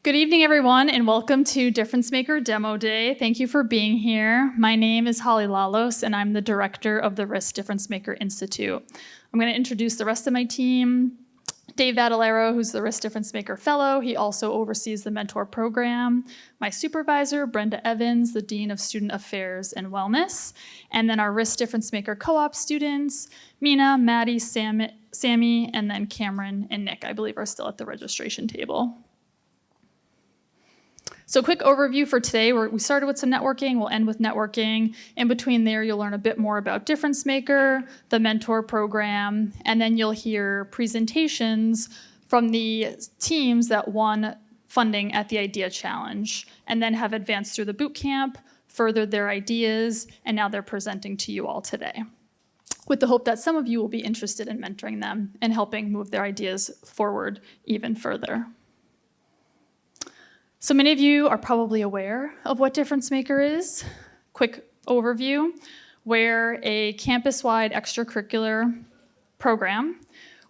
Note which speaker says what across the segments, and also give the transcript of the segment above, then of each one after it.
Speaker 1: Good evening, everyone, and welcome to DifferenceMaker Demo Day. Thank you for being here. My name is Holly Lalos, and I'm the director of the RISC DifferenceMaker Institute. I'm going to introduce the rest of my team. Dave Vadalero, who's the RISC DifferenceMaker Fellow. He also oversees the mentor program. My supervisor, Brenda Evans, the Dean of Student Affairs and Wellness. And then our RISC DifferenceMaker co-op students, Mina, Maddie, Sammy, and then Cameron and Nick, I believe, are still at the registration table. So quick overview for today. We started with some networking, we'll end with networking. In between there, you'll learn a bit more about DifferenceMaker, the mentor program, and then you'll hear presentations from the teams that won funding at the Idea Challenge, and then have advanced through the boot camp, furthered their ideas, and now they're presenting to you all today, with the hope that some of you will be interested in mentoring them and helping move their ideas forward even further. So many of you are probably aware of what DifferenceMaker is. Quick overview. We're a campus-wide extracurricular program.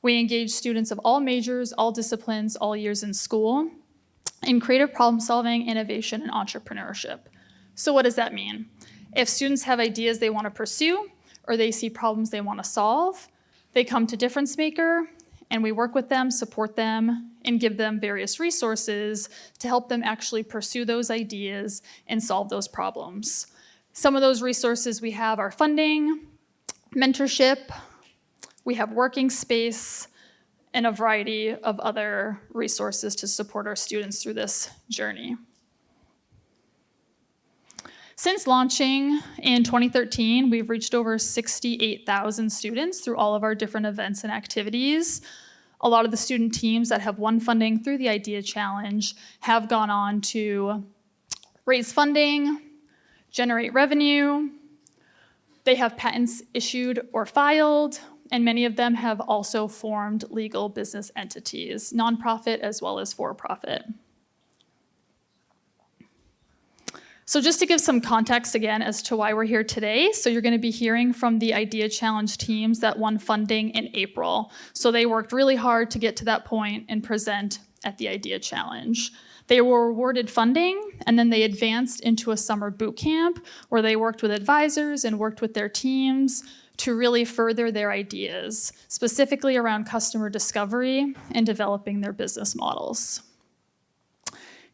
Speaker 1: We engage students of all majors, all disciplines, all years in school in creative problem solving, innovation, and entrepreneurship. So what does that mean? If students have ideas they want to pursue or they see problems they want to solve, they come to DifferenceMaker and we work with them, support them, and give them various resources to help them actually pursue those ideas and solve those problems. Some of those resources we have are funding, mentorship, we have working space, and a variety of other resources to support our students through this journey. Since launching in 2013, we've reached over 68,000 students through all of our different events and activities. A lot of the student teams that have won funding through the Idea Challenge have gone on to raise funding, generate revenue, they have patents issued or filed, and many of them have also formed legal business entities, nonprofit as well as for-profit. So just to give some context again as to why we're here today, so you're going to be hearing from the Idea Challenge teams that won funding in April. So they worked really hard to get to that point and present at the Idea Challenge. They were awarded funding, and then they advanced into a summer boot camp where they worked with advisors and worked with their teams to really further their ideas, specifically around customer discovery and developing their business models.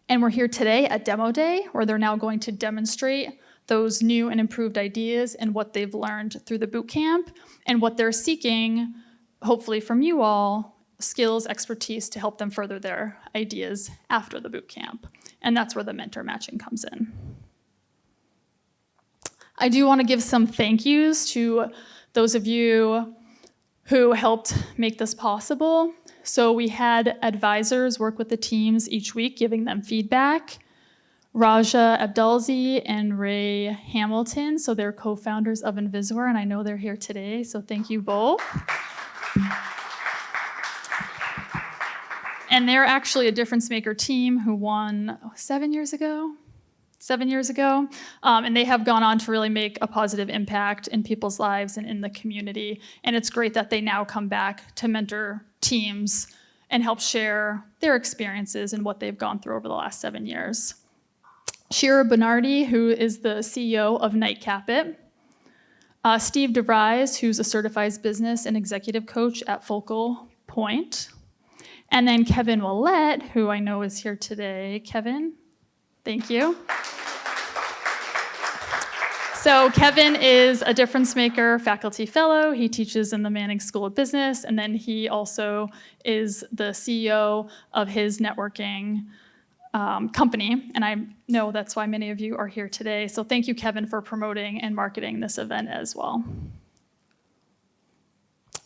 Speaker 1: And we're here today at Demo Day, where they're now going to demonstrate those new and improved ideas and what they've learned through the boot camp and what they're seeking, hopefully from you all, skills, expertise to help them further their ideas after the boot camp. And that's where the mentor matching comes in. I do want to give some thank yous to those of you who helped make this possible. So we had advisors work with the teams each week, giving them feedback. Raja Abdulzi and Ray Hamilton, so they're co-founders of Invisware, and I know they're here today, so thank you both. And they're actually a DifferenceMaker team who won 7 years ago? 7 years ago, and they have gone on to really make a positive impact in people's lives and in the community. And it's great that they now come back to mentor teams and help share their experiences and what they've gone through over the last 7 years. Shira Bernardi, who is the CEO of Nightcap It. Steve DeVries, who's a certified business and executive coach at Focal Point. And then Kevin Willett, who I know is here today. Kevin, thank you. So Kevin is a DifferenceMaker faculty fellow. He teaches in the Manning School of Business, and then he also is the CEO of his networking company, and I know that's why many of you are here today. So thank you, Kevin, for promoting and marketing this event as well.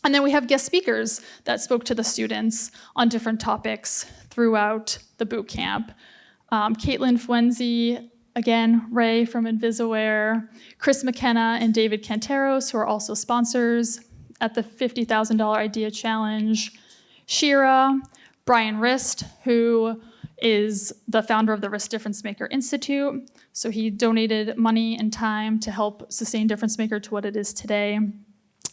Speaker 1: And then we have guest speakers that spoke to the students on different topics throughout the boot camp. Caitlin Fuenzi, again, Ray from Invisware, Chris McKenna and David Canteros, who are also sponsors at the $50,000 Idea Challenge, Shira, Brian Rist, who is the founder of the RISC DifferenceMaker Institute. So he donated money and time to help sustain DifferenceMaker to what it is today.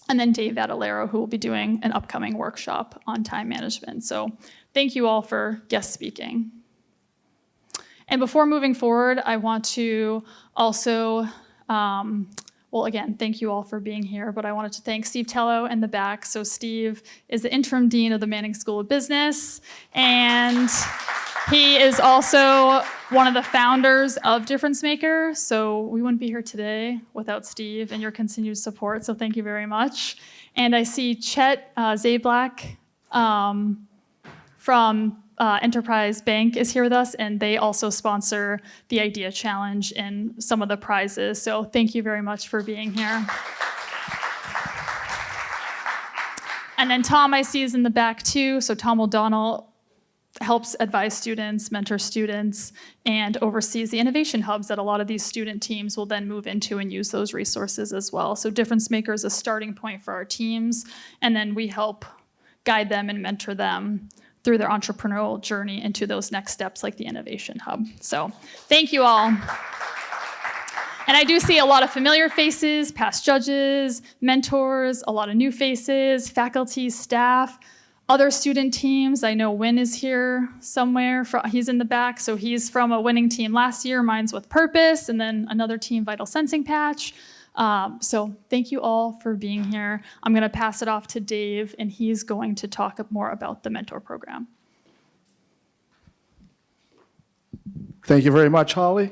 Speaker 1: And then Dave Vadalero, who will be doing an upcoming workshop on time management. So thank you all for guest speaking. And before moving forward, I want to also, well, again, thank you all for being here, but I wanted to thank Steve Tello in the back. So Steve is the interim dean of the Manning School of Business, and he is also one of the founders of DifferenceMaker. So we wouldn't be here today without Steve and your continued support, so thank you very much. And I see Chet Zablak from Enterprise Bank is here with us, and they also sponsor the Idea Challenge and some of the prizes. So thank you very much for being here. And then Tom, I see, is in the back too. So Tom O'Donnell helps advise students, mentor students, and oversees the innovation hubs that a lot of these student teams will then move into and use those resources as well. So DifferenceMaker is a starting point for our teams, and then we help guide them and mentor them through their entrepreneurial journey into those next steps like the innovation hub. So thank you all. And I do see a lot of familiar faces, past judges, mentors, a lot of new faces, faculty, staff, other student teams. I know Win is here somewhere. He's in the back, so he's from a winning team last year. Mine's with Purpose, and then another team, Vital Sensing Patch. So thank you all for being here. I'm going to pass it off to Dave, and he's going to talk more about the mentor program.
Speaker 2: Thank you very much, Holly.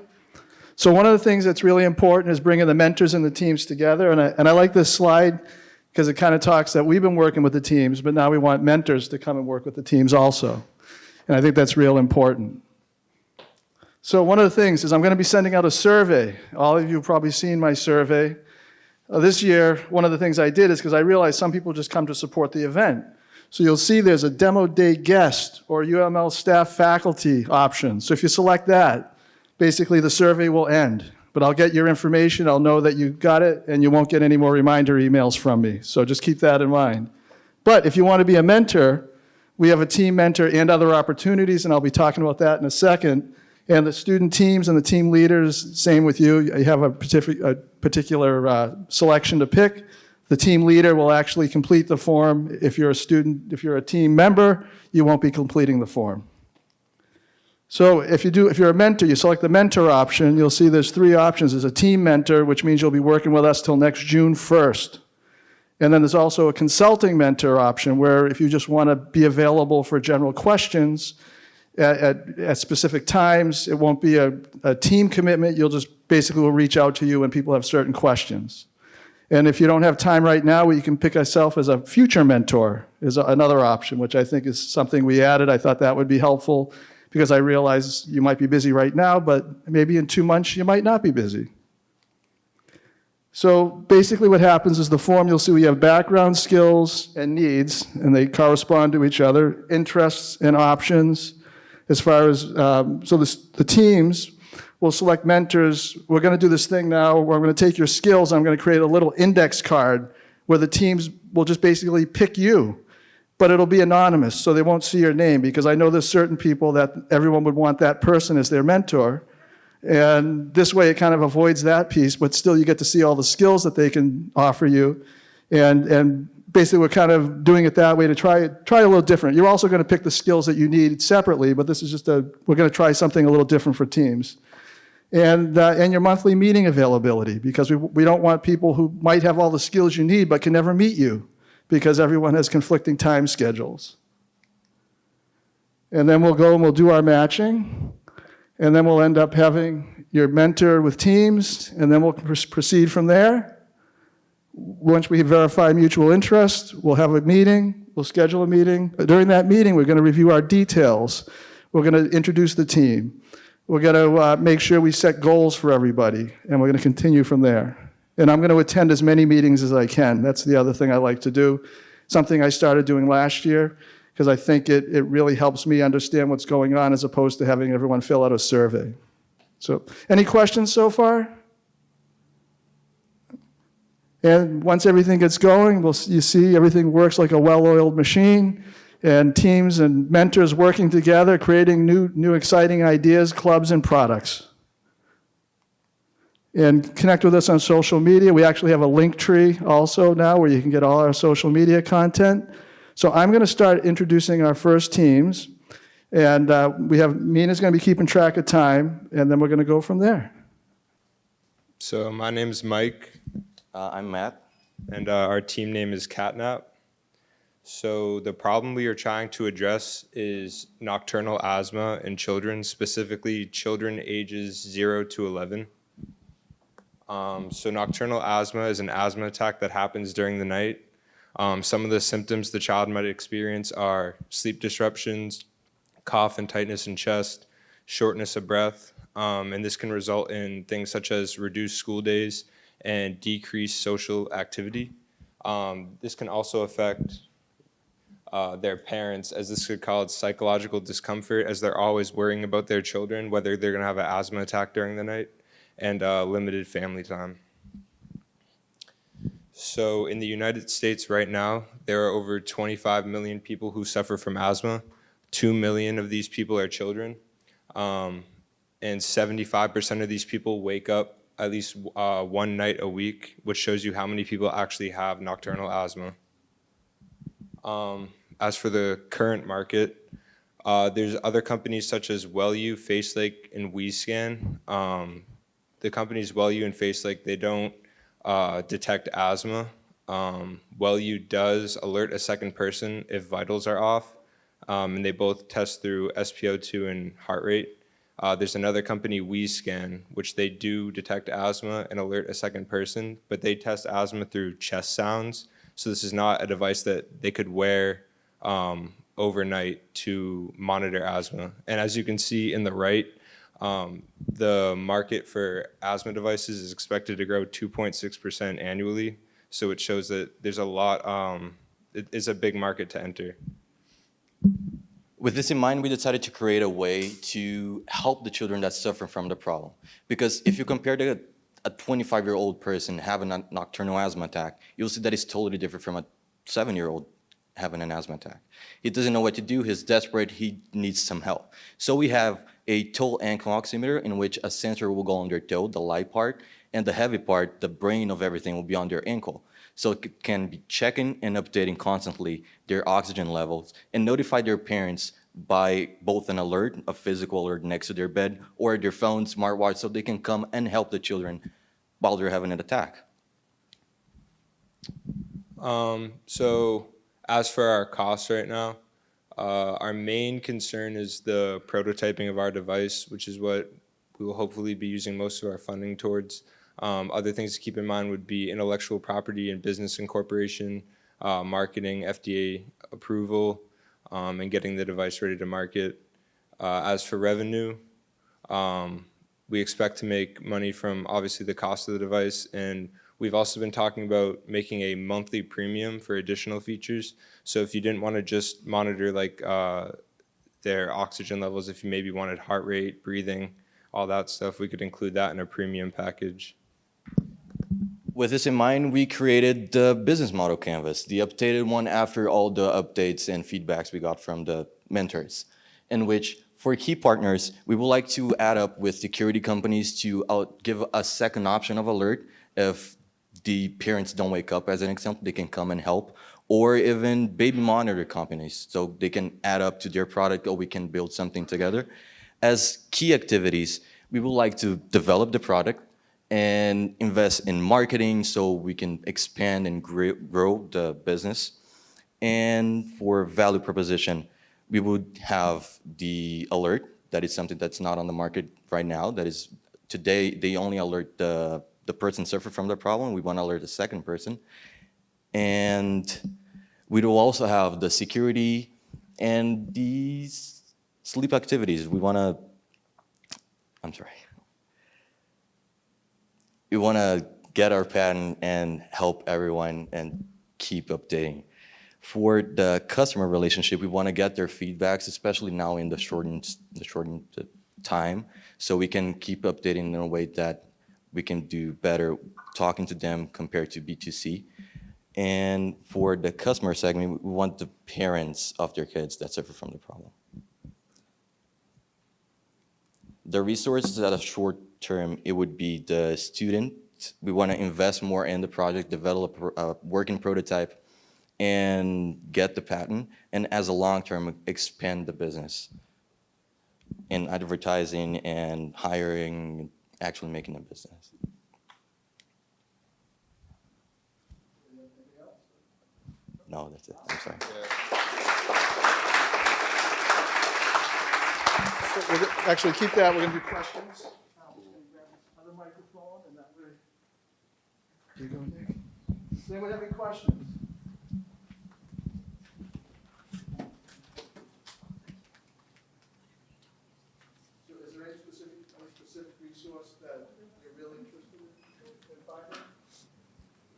Speaker 2: So one of the things that's really important is bringing the mentors and the teams together. And I like this slide because it kind of talks that we've been working with the teams, but now we want mentors to come and work with the teams also. And I think that's real important. So one of the things is I'm going to be sending out a survey. All of you have probably seen my survey. This year, one of the things I did is because I realized some people just come to support the event. So you'll see there's a demo day guest or UML staff faculty option. So if you select that, basically the survey will end. But I'll get your information, I'll know that you got it, and you won't get any more reminder emails from me. So just keep that in mind. But if you want to be a mentor, we have a team mentor and other opportunities, and I'll be talking about that in a second. And the student teams and the team leaders, same with you. You have a particular selection to pick. The team leader will actually complete the form. If you're a student, if you're a team member, you won't be completing the form. So if you're a mentor, you select the mentor option. You'll see there's 3 options. There's a team mentor, which means you'll be working with us till next June 1st. And then there's also a consulting mentor option, where if you just want to be available for general questions at specific times, it won't be a team commitment. You'll just basically will reach out to you when people have certain questions. And if you don't have time right now, you can pick yourself as a future mentor is another option, which I think is something we added. I thought that would be helpful because I realize you might be busy right now, but maybe in 2 months you might not be busy. So basically what happens is the form, you'll see we have background, skills, and needs, and they correspond to each other, interests and options. As far as, the teams will select mentors. We're going to do this thing now where I'm going to take your skills, I'm going to create a little index card where the teams will just basically pick you. But it'll be anonymous, so they won't see your name, because I know there's certain people that everyone would want that person as their mentor. And this way it kind of avoids that piece, but still you get to see all the skills that they can offer you. And basically we're kind of doing it that way to try a little different. You're also going to pick the skills that you need separately, but this is just we're going to try something a little different for teams. And your monthly meeting availability, because we don't want people who might have all the skills you need but can never meet you, because everyone has conflicting time schedules. And then we'll go and we'll do our matching, and then we'll end up having your mentor with teams, and then we'll proceed from there. Once we verify mutual interest, we'll have a meeting, we'll schedule a meeting. During that meeting, we're going to review our details. We're going to introduce the team. We're going to make sure we set goals for everybody, and we're going to continue from there. And I'm going to attend as many meetings as I can. That's the other thing I like to do. Something I started doing last year, because I think it really helps me understand what's going on as opposed to having everyone fill out a survey. So, any questions so far? And once everything gets going, you see everything works like a well-oiled machine, and teams and mentors working together, creating new exciting ideas, clubs, and products. And connect with us on social media. We actually have a link tree also now where you can get all our social media content. So I'm going to start introducing our first teams. And Mina's going to be keeping track of time, and then we're going to go from there.
Speaker 3: So my name is Mike,
Speaker 4: I'm Matt.
Speaker 3: and our team name is Catnap. So the problem we are trying to address is nocturnal asthma in children, specifically children ages 0 to 11. So nocturnal asthma is an asthma attack that happens during the night. Some of the symptoms the child might experience are sleep disruptions, cough and tightness in chest, shortness of breath, and this can result in things such as reduced school days and decreased social activity. This can also affect their parents, as this could cause psychological discomfort, as they're always worrying about their children, whether they're going to have an asthma attack during the night, and limited family time. So in the United States right now, there are over 25 million people who suffer from asthma. 2 million of these people are children. And 75% of these people wake up at least one night a week, which shows you how many people actually have nocturnal asthma. As for the current market, there's other companies such as WellU, Facelake, and WeScan. The companies WellU and Facelake, they don't detect asthma. WellU does alert a second person if vitals are off, and they both test through SpO2 and heart rate. There's another company, WeScan, which they do detect asthma and alert a second person, but they test asthma through chest sounds. So this is not a device that they could wear overnight to monitor asthma. And as you can see in the right, the market for asthma devices is expected to grow 2.6% annually. So it shows that there's a lot, it is a big market to enter.
Speaker 4: With this in mind, we decided to create a way to help the children that suffer from the problem. Because if you compare a 25-year-old person having a nocturnal asthma attack, you'll see that it's totally different from a 7-year-old having an asthma attack. He doesn't know what to do, he's desperate, he needs some help. So we have a toe ankle oximeter in which a sensor will go on their toe, the light part, and the heavy part, the brain of everything, will be on their ankle. So it can be checking and updating constantly their oxygen levels and notify their parents by both an alert, a physical alert next to their bed, or their phone, smartwatch, so they can come and help the children while they're having an attack.
Speaker 3: So as for our costs right now, our main concern is the prototyping of our device, which is what we will hopefully be using most of our funding towards. Other things to keep in mind would be intellectual property and business incorporation, marketing, FDA approval, and getting the device ready to market. As for revenue, we expect to make money from obviously the cost of the device, and we've also been talking about making a monthly premium for additional features. So if you didn't want to just monitor like their oxygen levels, if you maybe wanted heart rate, breathing, all that stuff, we could include that in a premium package.
Speaker 4: With this in mind, we created the business model canvas, the updated one after all the updates and feedbacks we got from the mentors, in which for key partners, we would like to add up with security companies to give a second option of alert. If the parents don't wake up, as an example, they can come and help, or even baby monitor companies, so they can add up to their product, or we can build something together. As key activities, we would like to develop the product and invest in marketing so we can expand and grow the business. And for value proposition, we would have the alert. That is something that's not on the market right now. That is, today, they only alert the person suffering from the problem. We want to alert the second person. And we will also have the security and these sleep activities. We want to, we want to get our patent and help everyone and keep updating. For the customer relationship, we want to get their feedbacks, especially now in the shortened time, so we can keep updating in a way that we can do better talking to them compared to B2C. And for the customer segment, we want the parents of their kids that suffer from the problem. The resources at a short term, it would be the student. We want to invest more in the project, develop a working prototype, and get the patent. And as a long term, expand the business in advertising and hiring, actually making a business. No, that's it. I'm sorry.
Speaker 2: Actually, keep that. We're going to do questions. Other microphone, and that way. Here you go, Nick. Does anyone have any questions? So is there any specific resource that you're really interested in finding?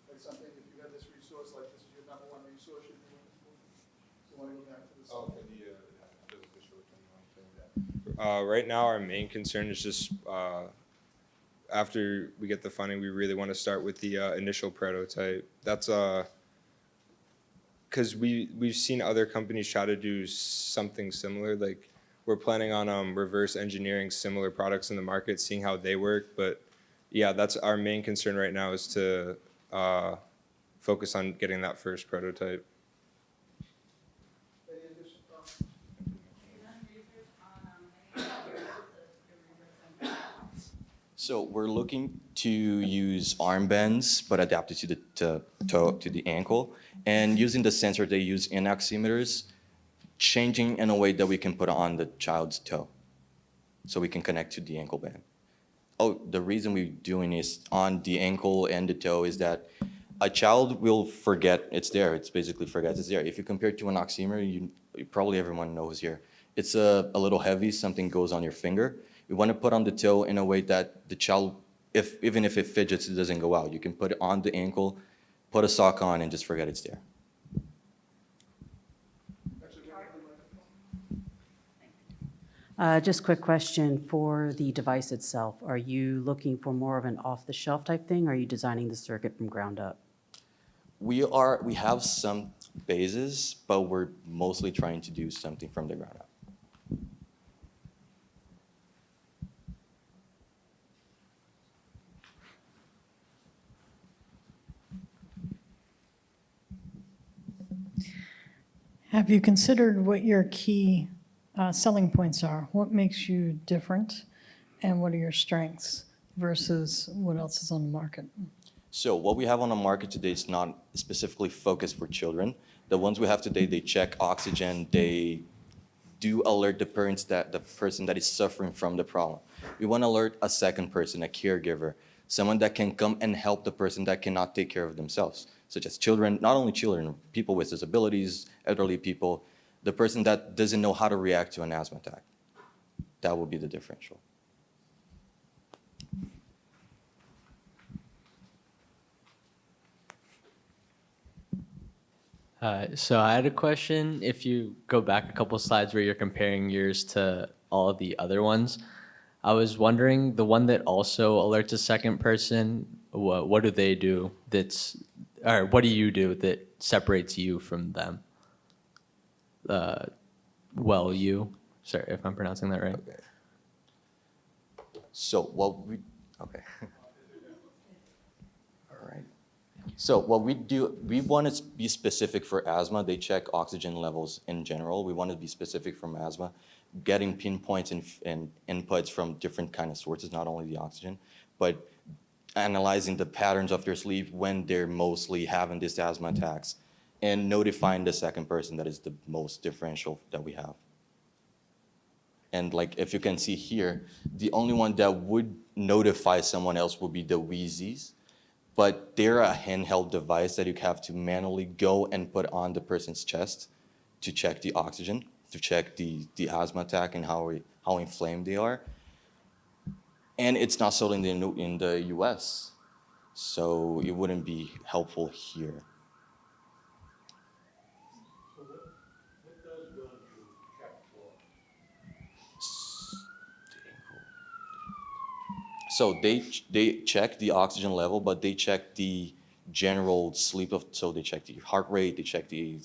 Speaker 2: Like something, if you have this resource, like this is your number one resource you'd be looking for? So want to go back to this?
Speaker 3: Oh, for the short-term, long-term. Right now, our main concern is just after we get the funding, we really want to start with the initial prototype. That's because we've seen other companies try to do something similar. Like we're planning on reverse engineering similar products in the market, seeing how they work. But yeah, that's our main concern right now is to focus on getting that first prototype.
Speaker 4: So we're looking to use armbands, but adapted to the toe, to the ankle, and using the sensor they use in oximeters, changing in a way that we can put on the child's toe, so we can connect to the ankle band. Oh, the reason we're doing is on the ankle and the toe is that a child will forget it's there. It's basically forgets it's there. If you compare it to an oximeter, you probably everyone knows here. It's a little heavy, something goes on your finger. We want to put on the toe in a way that the child, even if it fidgets, it doesn't go out. You can put it on the ankle, put a sock on, and just forget it's there.
Speaker 5: Just quick question for the device itself. Are you looking for more of an off-the-shelf type thing, or are you designing the circuit from ground up?
Speaker 4: We have some bases, but we're mostly trying to do something from the ground up.
Speaker 6: Have you considered what your key selling points are? What makes you different, and what are your strengths versus what else is on the market?
Speaker 4: So what we have on the market today is not specifically focused for children. The ones we have today, they check oxygen, they do alert the person that is suffering from the problem. We want to alert a second person, a caregiver, someone that can come and help the person that cannot take care of themselves, such as children, not only children, people with disabilities, elderly people, the person that doesn't know how to react to an asthma attack. That would be the differential.
Speaker 7: So I had a question. If you go back a couple slides where you're comparing yours to all of the other ones, I was wondering, the one that also alerts a second person, what do they do or what do you do that separates you from them? You, sorry if I'm pronouncing that right.
Speaker 4: Okay. So okay. All right. So what we do, we want to be specific for asthma. They check oxygen levels in general. We want to be specific from asthma, getting pinpoints and inputs from different kind of sources, not only the oxygen, but analyzing the patterns of their sleep when they're mostly having these asthma attacks, and notifying the second person. That is the most differential that we have. And like, if you can see here, the only one that would notify someone else would be the Wheezies, but they're a handheld device that you have to manually go and put on the person's chest to check the oxygen, to check the asthma attack and how inflamed they are. And it's not sold in the US, so it wouldn't be helpful here. So they check the oxygen level, but they check the general sleep so they check the heart rate, they check the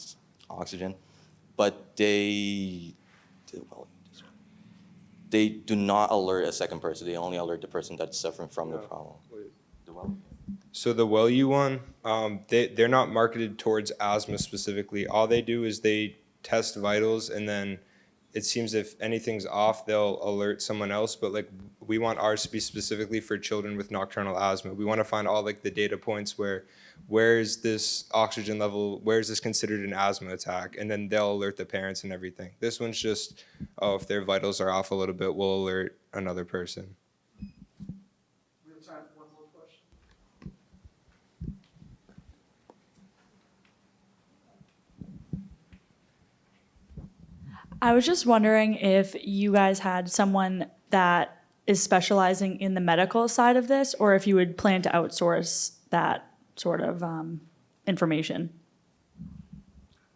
Speaker 4: oxygen, but they do not alert a second person. They only alert the person that's suffering from the problem.
Speaker 3: So the WellU one, they're not marketed towards asthma specifically. All they do is they test vitals, and then it seems if anything's off, they'll alert someone else. But like we want ours to be specifically for children with nocturnal asthma. We want to find all like the data points where is this oxygen level, where is this considered an asthma attack, and then they'll alert the parents and everything. This one's just, oh, if their vitals are off a little bit, we'll alert another person.
Speaker 2: We have time for one more question.
Speaker 8: I was just wondering if you guys had someone that is specializing in the medical side of this, or if you would plan to outsource that sort of information.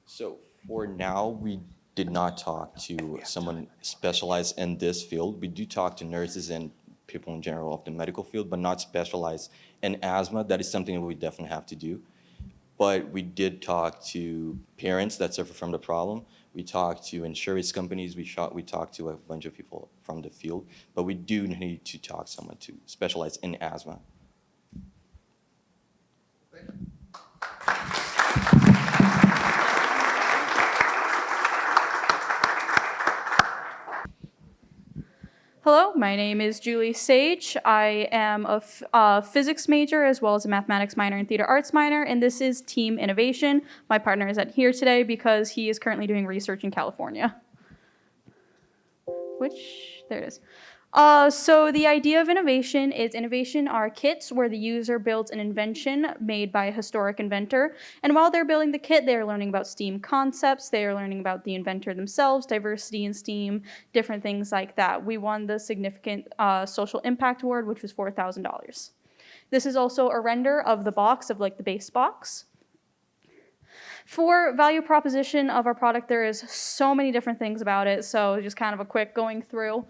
Speaker 4: So for now, we did not talk to someone specialized in this field. We do talk to nurses and people in general of the medical field, but not specialized in asthma. That is something that we definitely have to do. But we did talk to parents that suffer from the problem. We talked to insurance companies. We talked to a bunch of people from the field. But we do need to talk to someone to specialize in asthma.
Speaker 9: Hello, my name is Julie Sage. I am a physics major as well as a mathematics minor and theater arts minor, and this is Team Innovation. My partner isn't here today because he is currently doing research in California. There it is. So the idea of innovation are kits where the user builds an invention made by a historic inventor. And while they're building the kit, they're learning about STEAM concepts. They are learning about the inventor themselves, diversity in STEAM, different things like that. We won the Significant Social Impact Award, which was $4,000. This is also a render of the box, of like the base box. For value proposition of our product, there is so many different things about it, so just kind of a quick going through.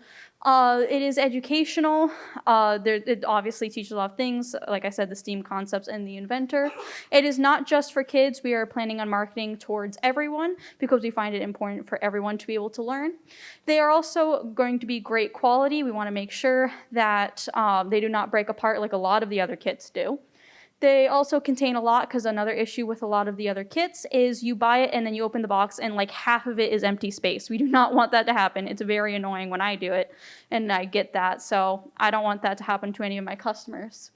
Speaker 9: It is educational. It obviously teaches a lot of things, like I said, the STEAM concepts and the inventor. It is not just for kids. We are planning on marketing towards everyone because we find it important for everyone to be able to learn. They are also going to be great quality. We want to make sure that they do not break apart like a lot of the other kits do. They also contain a lot, because another issue with a lot of the other kits is you buy it and then you open the box and like half of it is empty space. We do not want that to happen. It's very annoying when I do it, and I get that, so I don't want that to happen to any of my customers.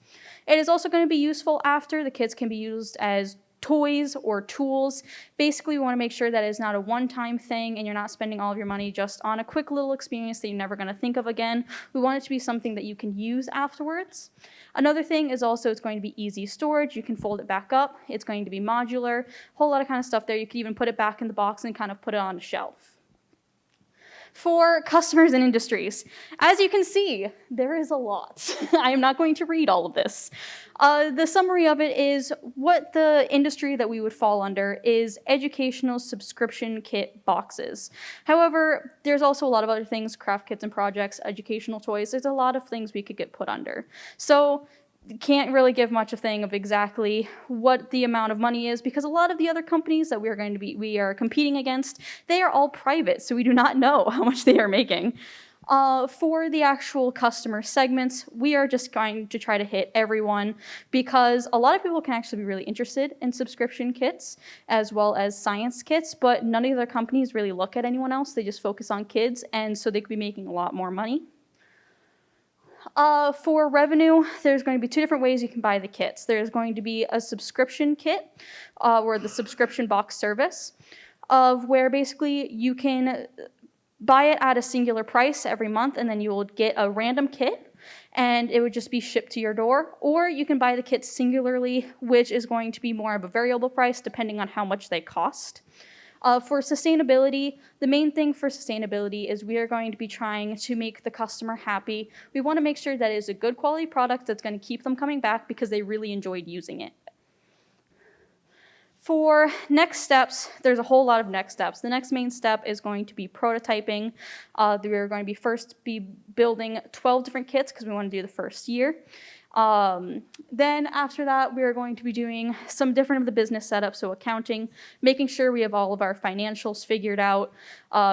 Speaker 9: It is also going to be useful after. The kits can be used as toys or tools. Basically, we want to make sure that it's not a one-time thing and you're not spending all of your money just on a quick little experience that you're never going to think of again. We want it to be something that you can use afterwards. Another thing is also it's going to be easy storage. You can fold it back up. It's going to be modular. A whole lot of kind of stuff there. You can even put it back in the box and kind of put it on a shelf. For customers and industries, as you can see, there is a lot. I am not going to read all of this. The summary of it is what the industry that we would fall under is educational subscription kit boxes. However, there's also a lot of other things, craft kits and projects, educational toys. There's a lot of things we could get put under. So can't really give much a thing of exactly what the amount of money is, because a lot of the other companies that we are competing against, they are all private, so we do not know how much they are making. For the actual customer segments, we are just going to try to hit everyone, because a lot of people can actually be really interested in subscription kits as well as science kits, but none of the other companies really look at anyone else. They just focus on kids, and so they could be making a lot more money. For revenue, there's going to be two different ways you can buy the kits. There's going to be a subscription kit, or the subscription box service, of where basically you can buy it at a singular price every month, and then you will get a random kit, and it would just be shipped to your door. Or you can buy the kits singularly, which is going to be more of a variable price depending on how much they cost. For sustainability, the main thing for sustainability is we are going to be trying to make the customer happy. We want to make sure that it is a good quality product that's going to keep them coming back because they really enjoyed using it. For next steps, there's a whole lot of next steps. The next main step is going to be prototyping. We're going to first be building 12 different kits because we want to do the first year. Then after that, we're going to be doing some different of the business setup, so accounting, making sure we have all of our financials figured out,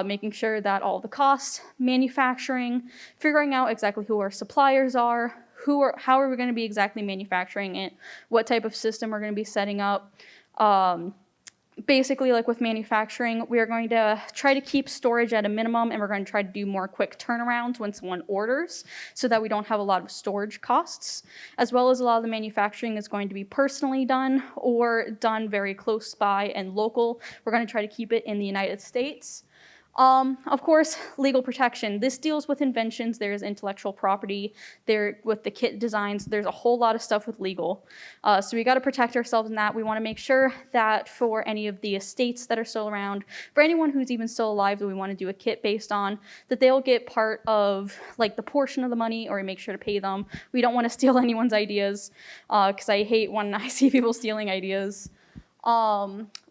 Speaker 9: making sure that all the costs, manufacturing, figuring out exactly who our suppliers are, how are we going to be exactly manufacturing it, what type of system we're going to be setting up, basically, like with manufacturing, we are going to try to keep storage at a minimum, and we're going to try to do more quick turnarounds when someone orders so that we don't have a lot of storage costs, as well as a lot of the manufacturing is going to be personally done or done very close by and local. We're going to try to keep it in the United States. Of course, legal protection. This deals with inventions. There's intellectual property. There with the kit designs, there's a whole lot of stuff with legal. So we got to protect ourselves in that. We want to make sure that for any of the estates that are still around, for anyone who's even still alive that we want to do a kit based on, that they'll get part of like the portion of the money, or we make sure to pay them. We don't want to steal anyone's ideas, because I hate when I see people stealing ideas.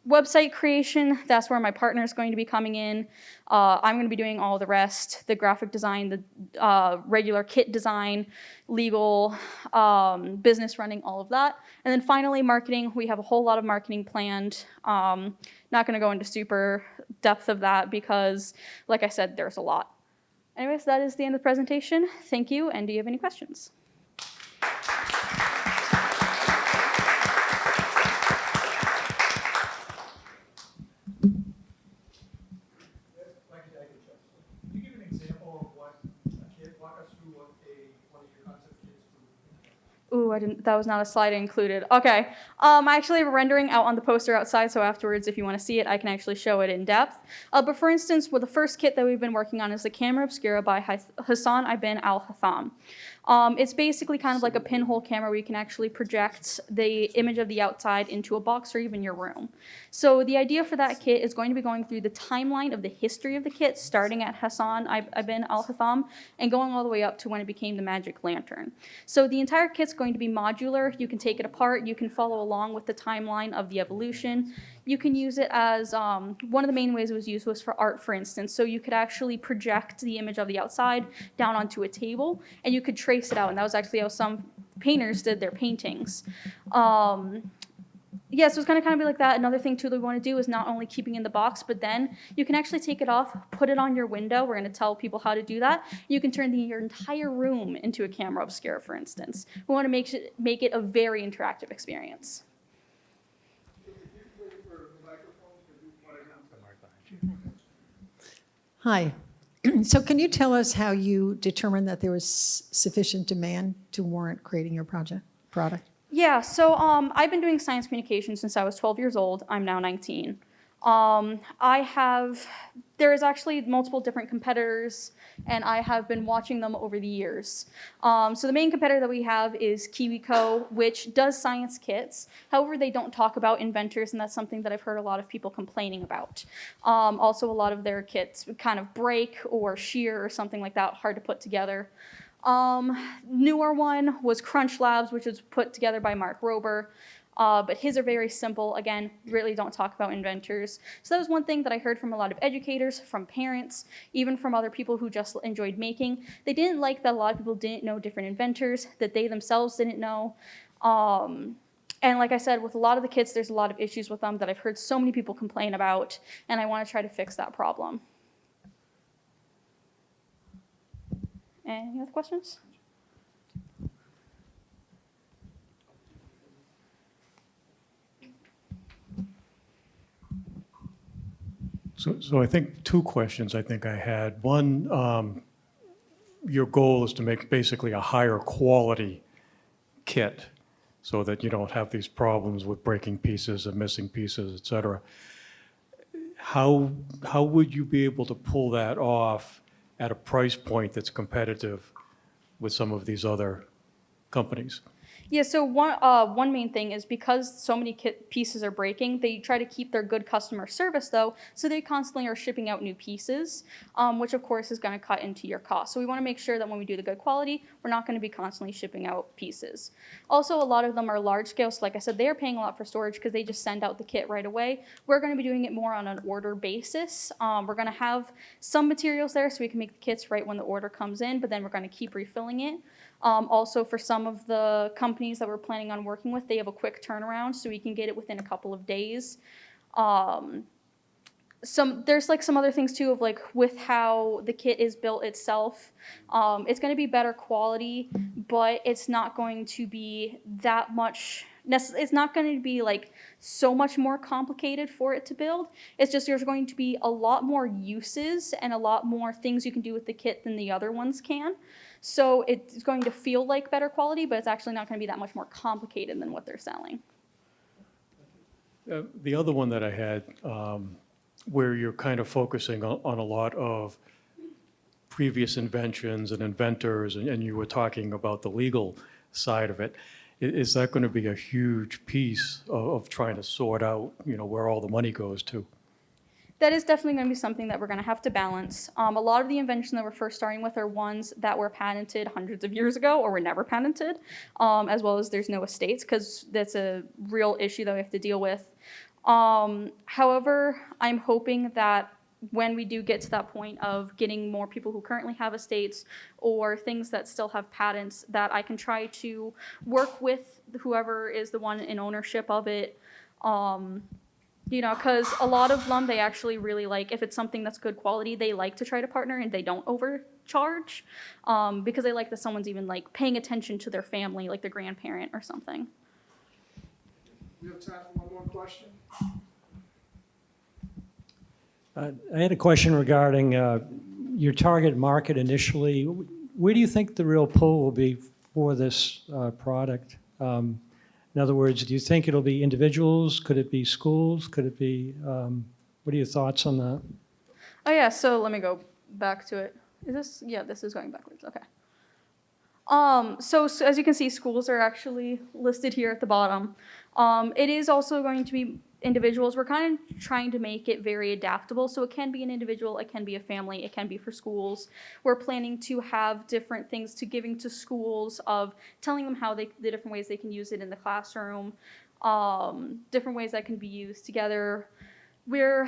Speaker 9: Website creation, that's where my partner is going to be coming in. I'm going to be doing all the rest, the graphic design, the regular kit design, legal, business running, all of that. And then finally, marketing. We have a whole lot of marketing planned. Not going to go into super depth of that because, like I said, there's a lot. Anyways, that is the end of the presentation. Thank you, and do you have any questions? Ooh, that was not a slide I included. Okay. I actually have a rendering out on the poster outside, so afterwards, if you want to see it, I can actually show it in depth. But for instance, with the first kit that we've been working on is the Camera Obscura by Hassan ibn al-Hatham. It's basically kind of like a pinhole camera where you can actually project the image of the outside into a box or even your room. So the idea for that kit is going to be going through the timeline of the history of the kit, starting at Hassan ibn al-Hatham and going all the way up to when it became the magic lantern. So the entire kit's going to be modular. You can take it apart. You can follow along with the timeline of the evolution. You can use it as, one of the main ways it was used was for art, for instance. So you could actually project the image of the outside down onto a table, and you could trace it out. And that was actually how some painters did their paintings. Yeah, so it's going to kind of be like that. Another thing, too, that we want to do is not only keeping in the box, but then you can actually take it off, put it on your window. We're going to tell people how to do that. You can turn your entire room into a camera obscura, for instance. We want to make it a very interactive experience.
Speaker 10: Hi. So can you tell us how you determined that there was sufficient demand to warrant creating your product?
Speaker 9: Yeah, so I've been doing science communication since I was 12 years old. I'm now 19. There is actually multiple different competitors, and I have been watching them over the years. So the main competitor that we have is KiwiCo, which does science kits. However, they don't talk about inventors, and that's something that I've heard a lot of people complaining about. Also, a lot of their kits kind of break or shear or something like that, hard to put together. Newer one was Crunch Labs, which was put together by Mark Rober. But his are very simple. Again, really don't talk about inventors. So that was one thing that I heard from a lot of educators, from parents, even from other people who just enjoyed making. They didn't like that a lot of people didn't know different inventors, that they themselves didn't know. And like I said, with a lot of the kits, there's a lot of issues with them that I've heard so many people complain about, and I want to try to fix that problem. Any other questions?
Speaker 11: So I think two questions I had. One, your goal is to make basically a higher quality kit so that you don't have these problems with breaking pieces and missing pieces, et cetera. How would you be able to pull that off at a price point that's competitive with some of these other companies?
Speaker 9: Yeah, so one main thing is because so many kit pieces are breaking, they try to keep their good customer service though, so they constantly are shipping out new pieces, which of course is going to cut into your cost. So we want to make sure that when we do the good quality, we're not going to be constantly shipping out pieces. Also, a lot of them are large scale, so like I said, they are paying a lot for storage because they just send out the kit right away. We're going to be doing it more on an order basis. We're going to have some materials there so we can make the kits right when the order comes in, but then we're going to keep refilling it. Also, for some of the companies that we're planning on working with, they have a quick turnaround, so we can get it within a couple of days. There's like some other things too of like with how the kit is built itself. It's going to be better quality, but it's not going to be that much it's not going to be like so much more complicated for it to build. It's just there's going to be a lot more uses and a lot more things you can do with the kit than the other ones can. So it's going to feel like better quality, but it's actually not going to be that much more complicated than what they're selling.
Speaker 11: The other one that I had, where you're kind of focusing on a lot of previous inventions and inventors, and you were talking about the legal side of it, is that going to be a huge piece of trying to sort out, where all the money goes to?
Speaker 9: That is definitely going to be something that we're going to have to balance. A lot of the inventions that we're first starting with are ones that were patented hundreds of years ago or were never patented, as well as there's no estates, because that's a real issue that we have to deal with. However, I'm hoping that when we do get to that point of getting more people who currently have estates or things that still have patents, that I can try to work with whoever is the one in ownership of it. Because a lot of them, they actually really like, if it's something that's good quality, they like to try to partner and they don't overcharge, because they like that someone's even like paying attention to their family, like their grandparent or something.
Speaker 2: We have time for one more question.
Speaker 12: I had a question regarding your target market initially. Where do you think the real pull will be for this product? In other words, do you think it'll be individuals? Could it be schools? Could it be, what are your thoughts on that?
Speaker 9: Oh yeah, so let me go back to it. Is this, yeah, this is going backwards, okay. So as you can see, schools are actually listed here at the bottom. It is also going to be individuals. We're kind of trying to make it very adaptable. So it can be an individual, it can be a family, it can be for schools. We're planning to have different things to giving to schools of telling them how the different ways they can use it in the classroom, different ways that can be used together. We're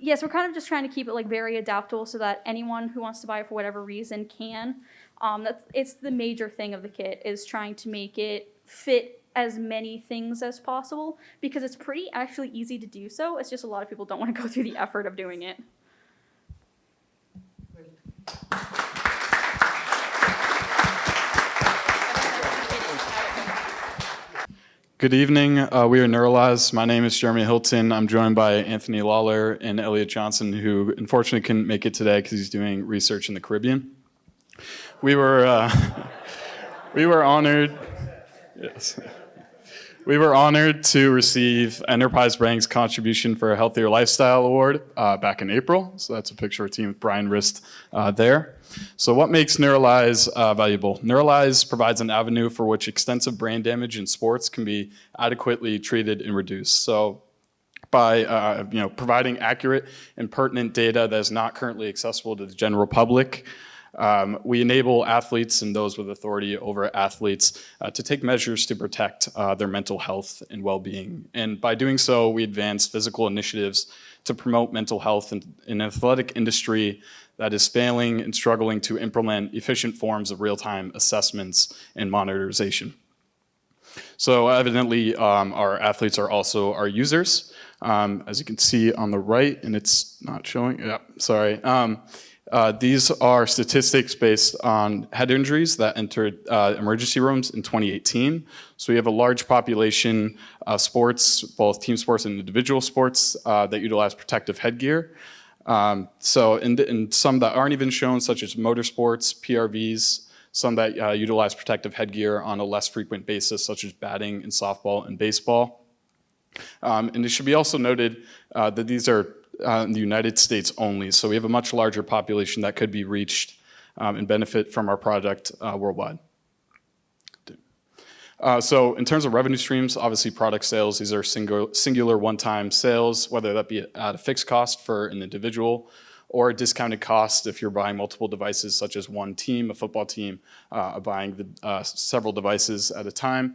Speaker 9: kind of just trying to keep it like very adaptable so that anyone who wants to buy it for whatever reason can. It's the major thing of the kit, is trying to make it fit as many things as possible, because it's pretty actually easy to do so. It's just a lot of people don't want to go through the effort of doing it.
Speaker 13: Good evening. We are Neuralize. My name is Jeremy Hilton. I'm joined by Anthony Lawler and Elliot Johnson, who unfortunately couldn't make it today because he's doing research in the Caribbean. We were honored. Yes. We were honored to receive Enterprise Bank's Contribution for a Healthier Lifestyle Award back in April. So that's a picture of team with Brian Rist there. So what makes Neuralize valuable? Neuralize provides an avenue for which extensive brain damage in sports can be adequately treated and reduced. So by providing accurate and pertinent data that is not currently accessible to the general public, we enable athletes and those with authority over athletes to take measures to protect their mental health and well-being. And by doing so, we advance physical initiatives to promote mental health in an athletic industry that is failing and struggling to implement efficient forms of real-time assessments and monitorization. So evidently, our athletes are also our users. As you can see on the right, and it's not showing, sorry. These are statistics based on head injuries that entered emergency rooms in 2018. So we have a large population of sports, both team sports and individual sports, that utilize protective headgear. So in some that aren't even shown, such as motorsports, PRVs, some that utilize protective headgear on a less frequent basis, such as batting and softball and baseball. And it should be also noted that these are in the United States only, so we have a much larger population that could be reached and benefit from our product worldwide. So in terms of revenue streams, obviously product sales, these are singular one-time sales, whether that be at a fixed cost for an individual or a discounted cost if you're buying multiple devices, such as one team, a football team, buying several devices at a time.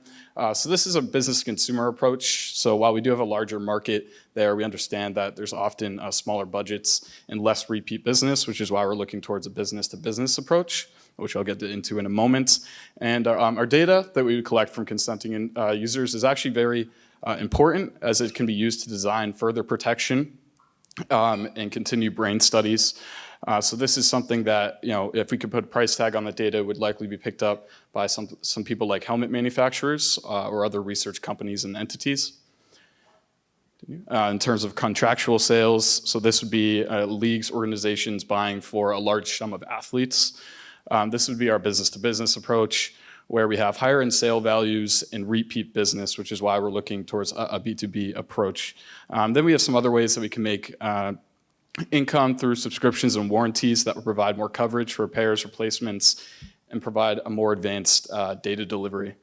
Speaker 13: So this is a business-consumer approach. So while we do have a larger market there, we understand that there's often smaller budgets and less repeat business, which is why we're looking towards a business-to-business approach, which I'll get into in a moment. And our data that we would collect from consenting users is actually very important, as it can be used to design further protection and continue brain studies. So this is something that, if we could put a price tag on the data, it would likely be picked up by some people like helmet manufacturers or other research companies and entities. In terms of contractual sales, so this would be leagues, organizations buying for a large sum of athletes. This would be our business-to-business approach, where we have higher end sale values and repeat business, which is why we're looking towards a B2B approach. Then we have some other ways that we can make income through subscriptions and warranties that will provide more coverage for repairs, replacements, and provide a more advanced data delivery.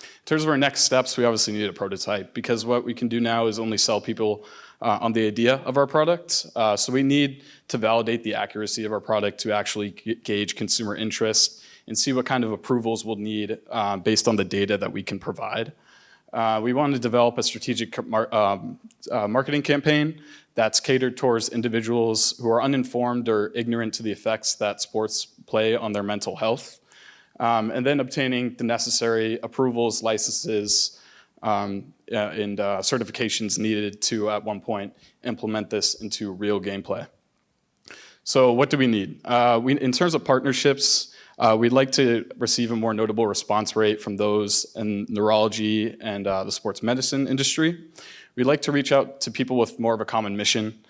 Speaker 13: In terms of our next steps, we obviously need a prototype, because what we can do now is only sell people on the idea of our product. So we need to validate the accuracy of our product to actually gauge consumer interest and see what kind of approvals we'll need based on the data that we can provide. We want to develop a strategic marketing campaign that's catered towards individuals who are uninformed or ignorant to the effects that sports play on their mental health. And then obtaining the necessary approvals, licenses, and certifications needed to, at one point, implement this into real gameplay. So what do we need? In terms of partnerships, we'd like to receive a more notable response rate from those in neurology and the sports medicine industry. We'd like to reach out to people with more of a common mission.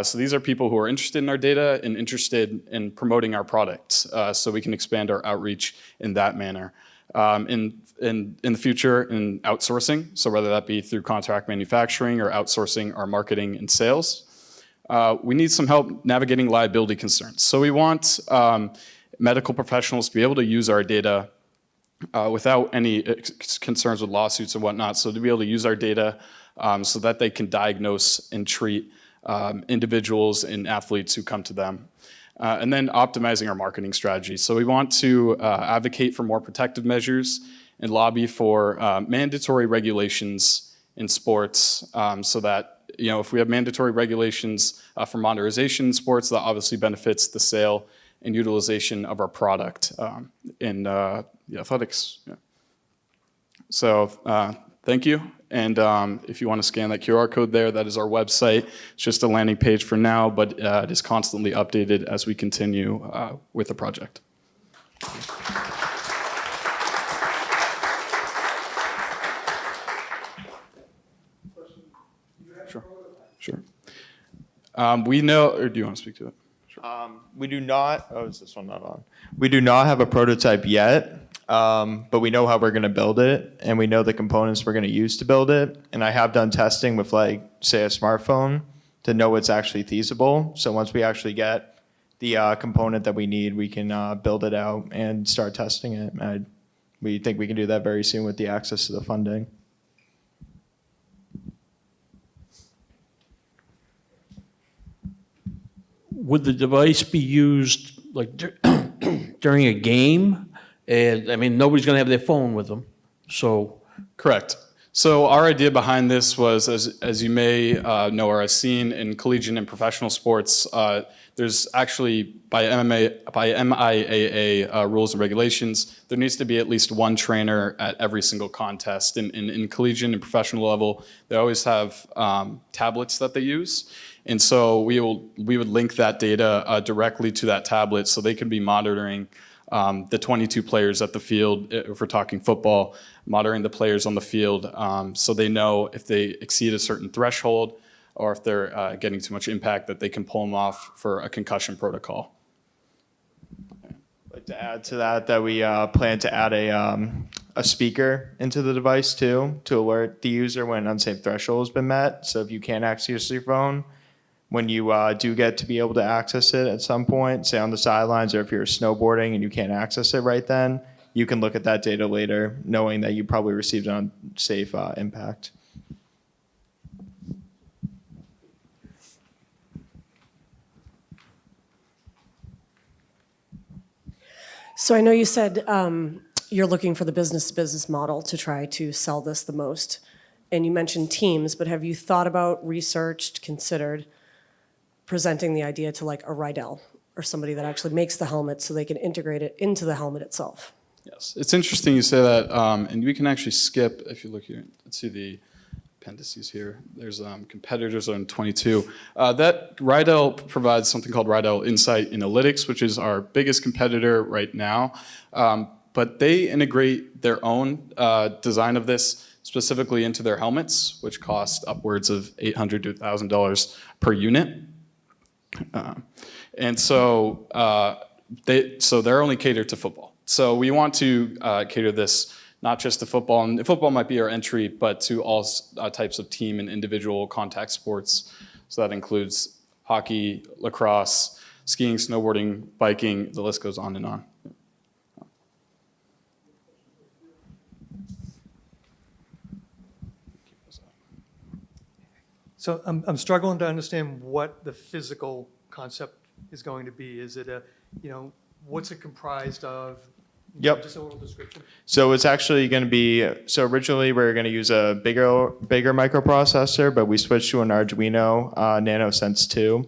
Speaker 13: So these are people who are interested in our data and interested in promoting our products, so we can expand our outreach in that manner. In the future, in outsourcing, so whether that be through contract manufacturing or outsourcing our marketing and sales. We need some help navigating liability concerns. So we want medical professionals to be able to use our data without any concerns with lawsuits and whatnot, so to be able to use our data so that they can diagnose and treat individuals and athletes who come to them. And then optimizing our marketing strategy. So we want to advocate for more protective measures and lobby for mandatory regulations in sports, so that, if we have mandatory regulations for monetization in sports, that obviously benefits the sale and utilization of our product in the athletics. Yeah. So thank you. And if you want to scan that QR code there, that is our website. It's just a landing page for now, but it is constantly updated as we continue with the project. Sure. We know, or do you want to speak to it? Sure.
Speaker 3: We do not, is this one not on? We do not have a prototype yet. But we know how we're going to build it, and we know the components we're going to use to build it. And I have done testing with, say, a smartphone to know what's actually feasible. So once we actually get the component that we need, we can build it out and start testing it. We think we can do that very soon with the access to the funding.
Speaker 14: Would the device be used during a game? And I mean, nobody's going to have their phone with them. So,
Speaker 13: correct. So our idea behind this was, as you may know or have seen in collegiate and professional sports, there's actually by MIAA rules and regulations, there needs to be at least one trainer at every single contest. In collegiate and professional level, they always have tablets that they use. And so we would link that data directly to that tablet, so they could be monitoring the 22 players at the field, if we're talking football, monitoring the players on the field, so they know if they exceed a certain threshold or if they're getting too much impact, that they can pull them off for a concussion protocol.
Speaker 3: I'd like to add to that we plan to add a speaker into the device too, to alert the user when an unsafe threshold has been met. So if you can't access your phone, when you do get to be able to access it at some point, say on the sidelines, or if you're snowboarding and you can't access it right then, you can look at that data later, knowing that you probably received an unsafe impact.
Speaker 15: So I know you said you're looking for the business-to-business model to try to sell this the most. And you mentioned teams, but have you thought about, researched, considered presenting the idea to like a Rydell or somebody that actually makes the helmet so they can integrate it into the helmet itself?
Speaker 13: Yes, it's interesting you say that, and we can actually skip, if you look here, let's see appendices here. There's competitors on 22. That Rydell provides something called Rydell Insight Analytics, which is our biggest competitor right now. But they integrate their own design of this specifically into their helmets, which cost upwards of $800 to $1,000 per unit. And so they're only catered to football. So we want to cater this not just to football, and football might be our entry, but to all types of team and individual contact sports. So that includes hockey, lacrosse, skiing, snowboarding, biking, the list goes on and on.
Speaker 16: So I'm struggling to understand what the physical concept is going to be. Is it what's it comprised of?
Speaker 17: Yep.
Speaker 16: Just a little description.
Speaker 17: So it's actually going to be, so originally we were going to use a bigger microprocessor, but we switched to an Arduino NanoSense 2.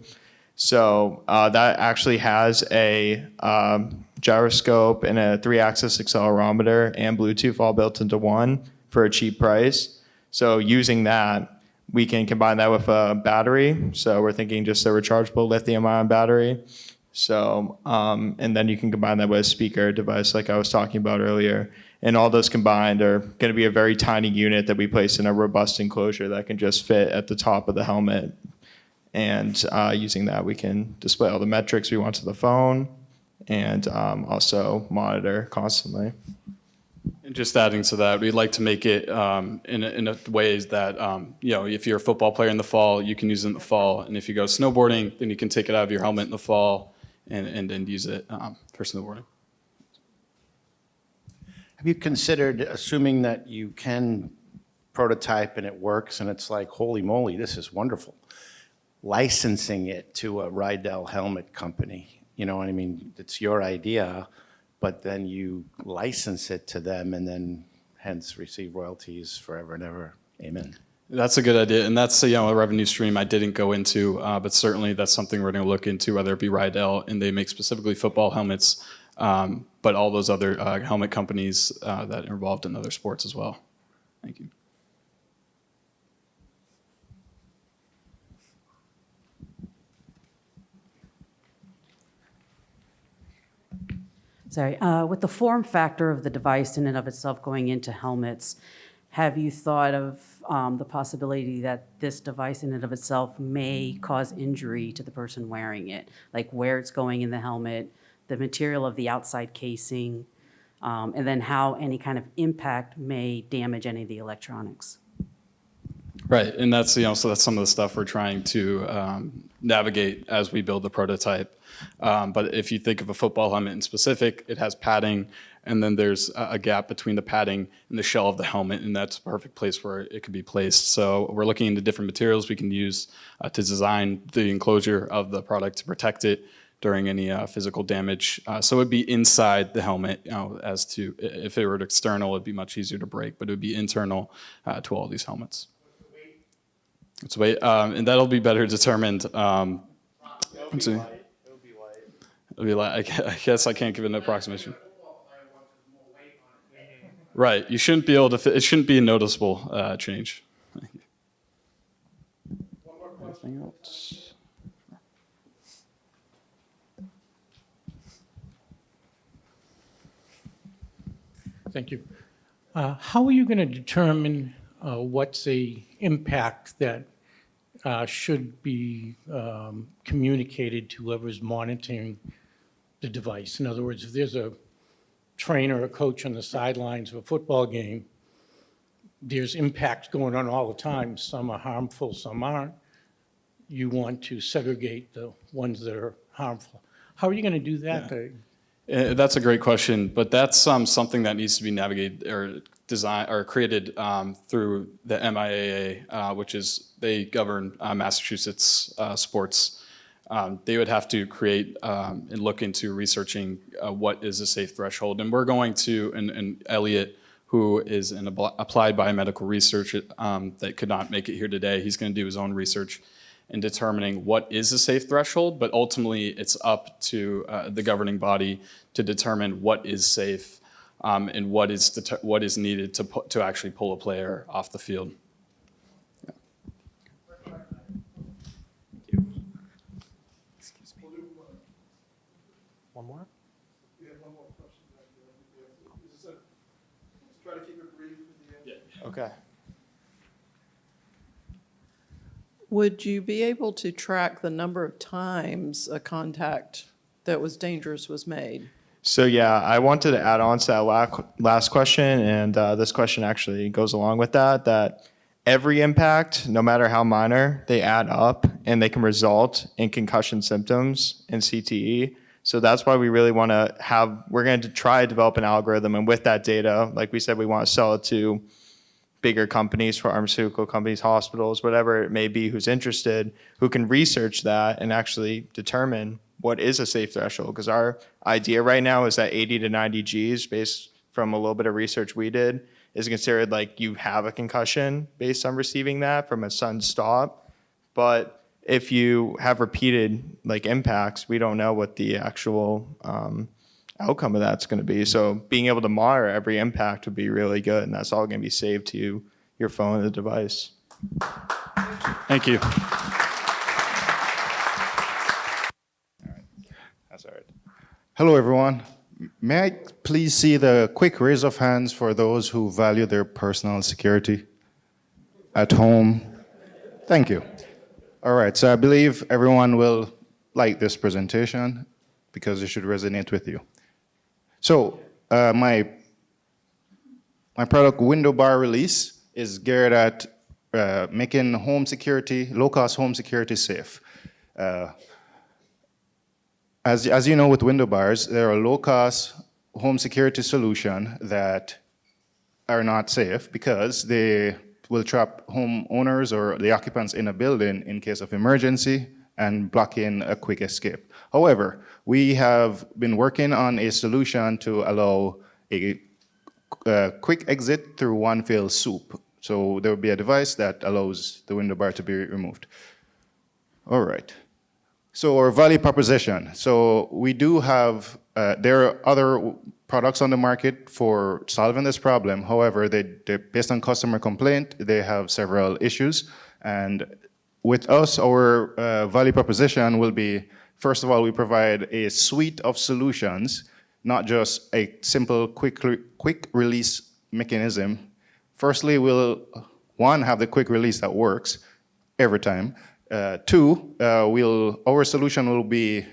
Speaker 17: So that actually has a gyroscope and a 3-axis accelerometer and Bluetooth all built into one for a cheap price. So using that, we can combine that with a battery. So we're thinking just a rechargeable lithium-ion battery. So, and then you can combine that with a speaker device like I was talking about earlier. And all those combined are going to be a very tiny unit that we place in a robust enclosure that can just fit at the top of the helmet. And using that, we can display all the metrics we want to the phone and also monitor constantly.
Speaker 13: And just adding to that, we'd like to make it in a ways that, if you're a football player in the fall, you can use it in the fall. And if you go snowboarding, then you can take it out of your helmet in the fall and then use it for snowboarding.
Speaker 18: Have you considered, assuming that you can prototype and it works and it's like, holy moly, this is wonderful, licensing it to a Rydell helmet company? You know what I mean? It's your idea, but then you license it to them and then hence receive royalties forever and ever. Amen.
Speaker 13: That's a good idea, and that's a revenue stream I didn't go into, but certainly that's something we're going to look into, whether it be Rydell, and they make specifically football helmets, but all those other helmet companies that are involved in other sports as well. Thank you.
Speaker 5: Sorry, with the form factor of the device in and of itself going into helmets, have you thought of the possibility that this device in and of itself may cause injury to the person wearing it? Like where it's going in the helmet, the material of the outside casing, and then how any kind of impact may damage any of the electronics?
Speaker 13: Right, and that's so that's some of the stuff we're trying to navigate as we build the prototype. But if you think of a football helmet in specific, it has padding, and then there's a gap between the padding and the shell of the helmet, and that's a perfect place where it could be placed. So we're looking into different materials we can use to design the enclosure of the product to protect it during any physical damage. So it would be inside the helmet, as to if it were external, it'd be much easier to break, but it would be internal to all these helmets. It's weight, and that'll be better determined. Let's see. It'll be light. I guess I can't give an approximation. Right, you shouldn't be able to. It shouldn't be a noticeable change. Anything else?
Speaker 12: Thank you. How are you going to determine what's the impact that should be communicated to whoever's monitoring the device? In other words, if there's a trainer or coach on the sidelines of a football game, there's impacts going on all the time. Some are harmful, some aren't. You want to segregate the ones that are harmful. How are you going to do that?
Speaker 13: Yeah. That's a great question, but that's something that needs to be navigated or designed or created through the MIAA, which is they govern Massachusetts sports. They would have to create and look into researching what is a safe threshold. And we're going to, and Elliot, who is an applied biomedical researcher that could not make it here today, he's going to do his own research in determining what is a safe threshold, but ultimately it's up to the governing body to determine what is safe and what is needed to actually pull a player off the field.
Speaker 11: One more?
Speaker 2: We have one more question back there. Try to keep it brief at the end.
Speaker 17: Okay.
Speaker 19: Would you be able to track the number of times a contact that was dangerous was made?
Speaker 17: So yeah, I wanted to add on to that last question, and this question actually goes along with that, that every impact, no matter how minor, they add up and they can result in concussion symptoms and CTE. So that's why we really want to we're going to try to develop an algorithm, and with that data, like we said, we want to sell it to bigger companies, pharmaceutical companies, hospitals, whatever it may be, who's interested, who can research that and actually determine what is a safe threshold. Because our idea right now is that 80 to 90 Gs, based from a little bit of research we did, is considered like you have a concussion based on receiving that from a sudden stop. But if you have repeated like impacts, we don't know what the actual outcome of that's going to be. So being able to monitor every impact would be really good, and that's all going to be saved to your phone or the device.
Speaker 13: Thank you.
Speaker 17: That's all right.
Speaker 18: Hello, everyone. May I please see the quick raise of hands for those who value their personal security at home? Thank you. All right, so I believe everyone will like this presentation because it should resonate with you. So my product window bar release is geared at making home security, low-cost home security safe. As you know, with window bars, they're a low-cost home security solution that are not safe because they will trap homeowners or the occupants in a building in case of emergency and blocking a quick escape. However, we have been working on a solution to allow a quick exit through one fell swoop. So there will be a device that allows the window bar to be removed. All right. So our value proposition. So we do have, there are other products on the market for solving this problem. However, they're based on customer complaint, they have several issues. And with us, our value proposition will be, first of all, we provide a suite of solutions, not just a simple quick release mechanism. Firstly, we'll, one, have the quick release that works every time. Two, our solution will be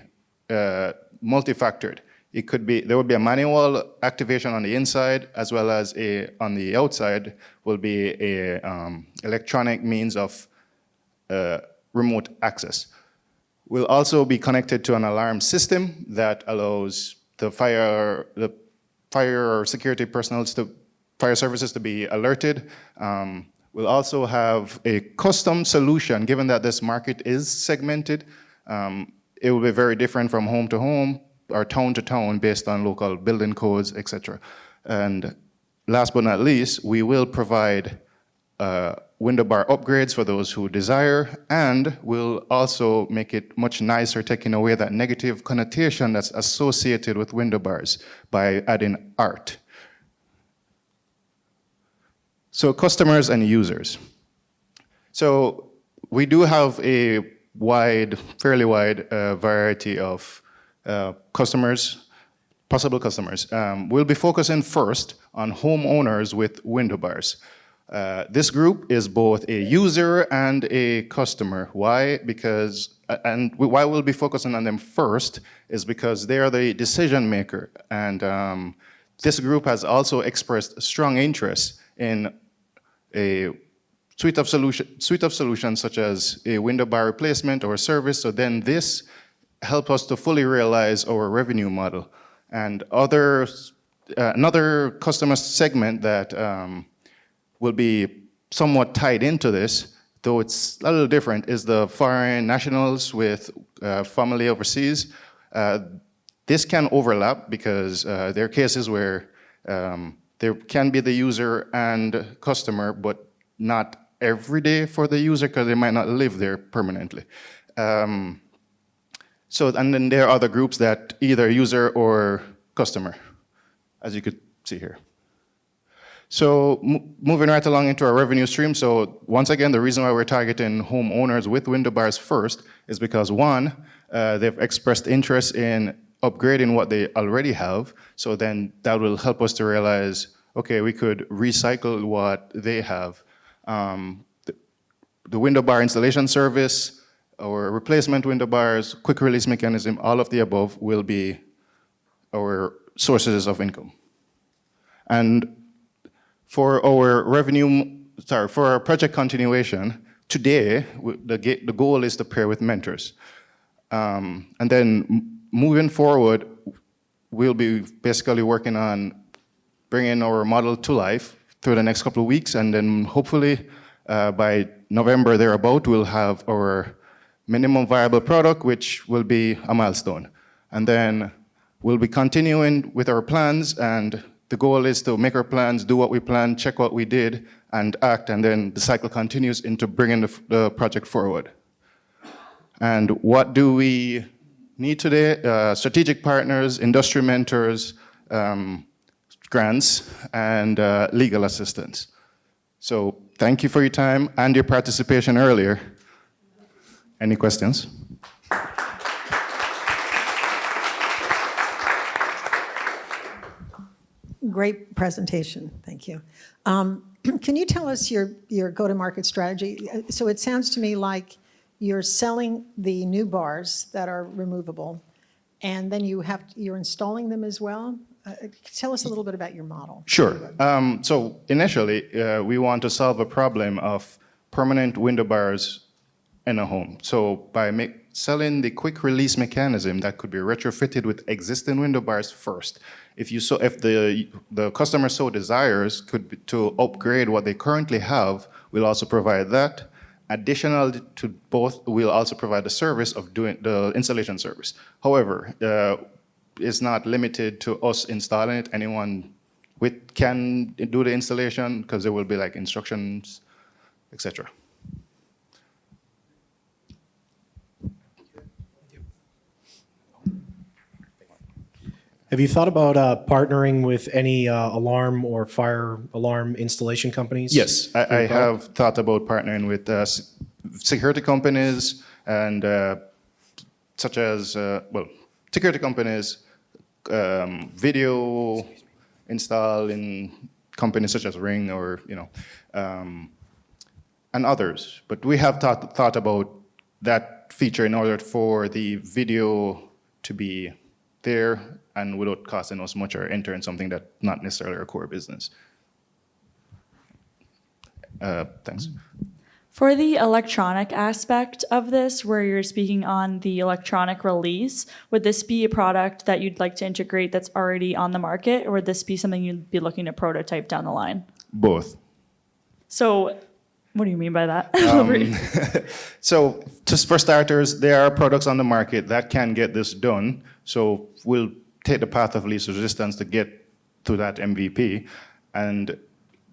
Speaker 18: multi-factored. It could be, there will be a manual activation on the inside as well as on the outside will be a electronic means of remote access. We'll also be connected to an alarm system that allows the fire or security personnel fire services to be alerted. We'll also have a custom solution, given that this market is segmented. It will be very different from home to home or town to town based on local building codes, etc. And last but not least, we will provide window bar upgrades for those who desire, and we'll also make it much nicer, taking away that negative connotation that's associated with window bars by adding art. So customers and users. So we do have a fairly wide variety of customers, possible customers. We'll be focusing first on homeowners with window bars. This group is both a user and a customer. Why? Because, and why we'll be focusing on them first is because they are the decision maker. And this group has also expressed strong interest in a suite of solutions such as a window bar replacement or service. So then this helps us to fully realize our revenue model. And another customer segment that will be somewhat tied into this, though it's a little different, is the foreign nationals with family overseas. This can overlap because there are cases where there can be the user and customer, but not every day for the user because they might not live there permanently. And then there are other groups that either user or customer, as you could see here. So moving right along into our revenue stream. So once again, the reason why we're targeting homeowners with window bars first is because one, they've expressed interest in
Speaker 20: upgrading what they already have. So then that will help us to realize, okay, we could recycle what they have. The window bar installation service, or replacement window bars, quick release mechanism, all of the above will be our sources of income. And for our for our project continuation, today, the goal is to pair with mentors. And then moving forward, we'll be basically working on bringing our model to life through the next couple of weeks, and then hopefully by November thereabout, we'll have our minimum viable product, which will be a milestone. And then we'll be continuing with our plans, and the goal is to make our plans, do what we planned, check what we did, and act, and then the cycle continues into bringing the project forward. And what do we need today? Strategic partners, industry mentors, grants, and legal assistance. So thank you for your time and your participation earlier. Any questions?
Speaker 10: Great presentation, thank you. Can you tell us your go-to-market strategy? So it sounds to me like you're selling the new bars that are removable, and then you're installing them as well. Tell us a little bit about your model.
Speaker 20: Sure. So initially, we want to solve a problem of permanent window bars in a home. So by selling the quick release mechanism that could be retrofitted with existing window bars first. If the customer so desires, to upgrade what they currently have, we'll also provide that. Additional to both, we'll also provide the service of doing the installation service. However, it's not limited to us installing it. Anyone can do the installation, because there will be like instructions, etc.
Speaker 21: Have you thought about partnering with any alarm or fire alarm installation companies?
Speaker 20: Yes, I have thought about partnering with security companies, and such as, security companies, video installing companies such as Ring, or, and others. But we have thought about that feature in order for the video to be there and without costing us much, or entering something that's not necessarily our core business. Thanks.
Speaker 8: For the electronic aspect of this, where you're speaking on the electronic release, would this be a product that you'd like to integrate that's already on the market, or would this be something you'd be looking to prototype down the line?
Speaker 20: Both.
Speaker 8: So what do you mean by that?
Speaker 20: So just for starters, there are products on the market that can get this done. So we'll take the path of least resistance to get to that MVP. And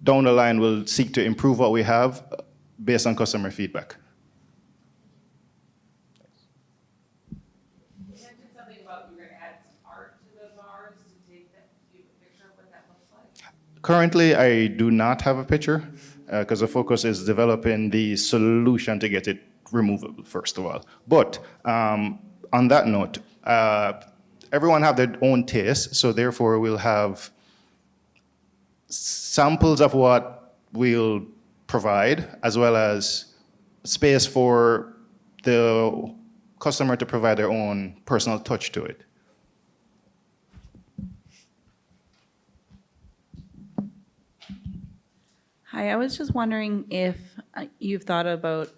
Speaker 20: down the line, we'll seek to improve what we have based on customer feedback.
Speaker 22: You mentioned something about you were going to add some art to the bars to take a picture of what that looks like.
Speaker 20: Currently, I do not have a picture, because the focus is developing the solution to get it removable, first of all. But on that note, everyone have their own taste, so therefore we'll have samples of what we'll provide, as well as space for the customer to provide their own personal touch to it.
Speaker 23: Hi, I was just wondering if you've thought about,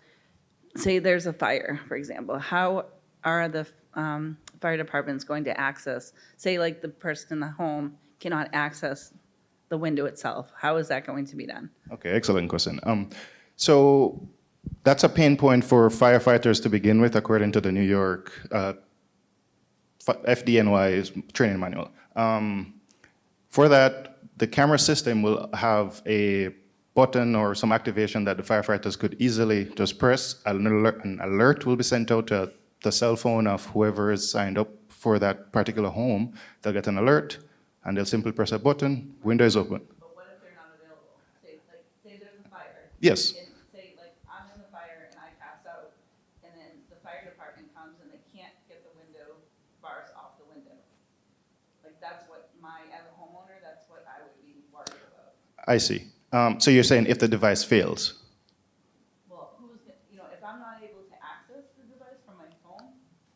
Speaker 23: say there's a fire, for example, how are the fire department's going to access, say like the person in the home cannot access the window itself. How is that going to be done?
Speaker 20: Okay, excellent question. So that's a pain point for firefighters to begin with, according to the New York FDNY's training manual. For that, the camera system will have a button or some activation that the firefighters could easily just press. An alert will be sent out to the cell phone of whoever is signed up for that particular home. They'll get an alert, and they'll simply press a button, window is open.
Speaker 23: But what if they're not available? Say there's a fire.
Speaker 20: Yes.
Speaker 23: And say like I'm in the fire and I pass out, and then the fire department comes and they can't get the window bars off the window.
Speaker 20: I see. So you're saying if the device fails?
Speaker 23: Well, if I'm not able to access the device from my phone,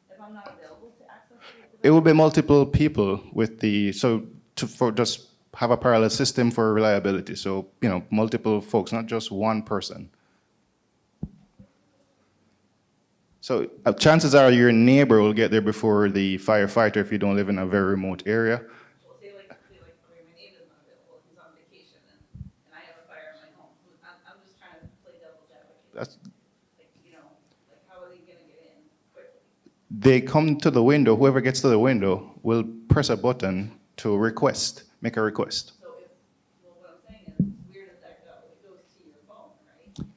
Speaker 23: if I'm not available to access the device.
Speaker 20: It will be multiple people with for just have a parallel system for reliability. So, multiple folks, not just one person. So chances are your neighbor will get there before the firefighter if you don't live in a very remote area.
Speaker 23: Well, say my neighbor's not available, he's on vacation, and I have a fire in my home. I'm just trying to play devil's advocate.
Speaker 20: That's,
Speaker 23: How are they gonna get in quickly?
Speaker 20: they come to the window, whoever gets to the window will press a button to make a request.
Speaker 23: So what I'm saying is, where does that go? It goes to your phone, right?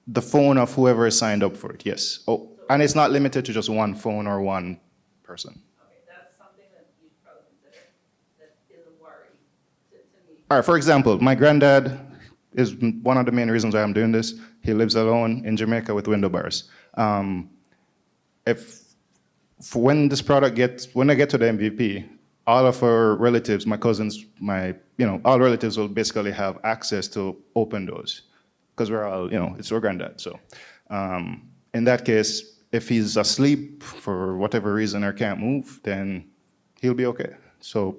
Speaker 20: The phone of whoever is signed up for it, yes. Oh, and it's not limited to just one phone or one person.
Speaker 23: Okay, that's something that you'd probably consider, that is a worry to me.
Speaker 20: All right, for example, my granddad is one of the main reasons why I'm doing this. He lives alone in Jamaica with window bars. When I get to the MVP, all of our relatives, my cousins, all relatives will basically have access to open doors because we're all, it's our granddad. So in that case, if he's asleep for whatever reason or can't move, then he'll be okay. So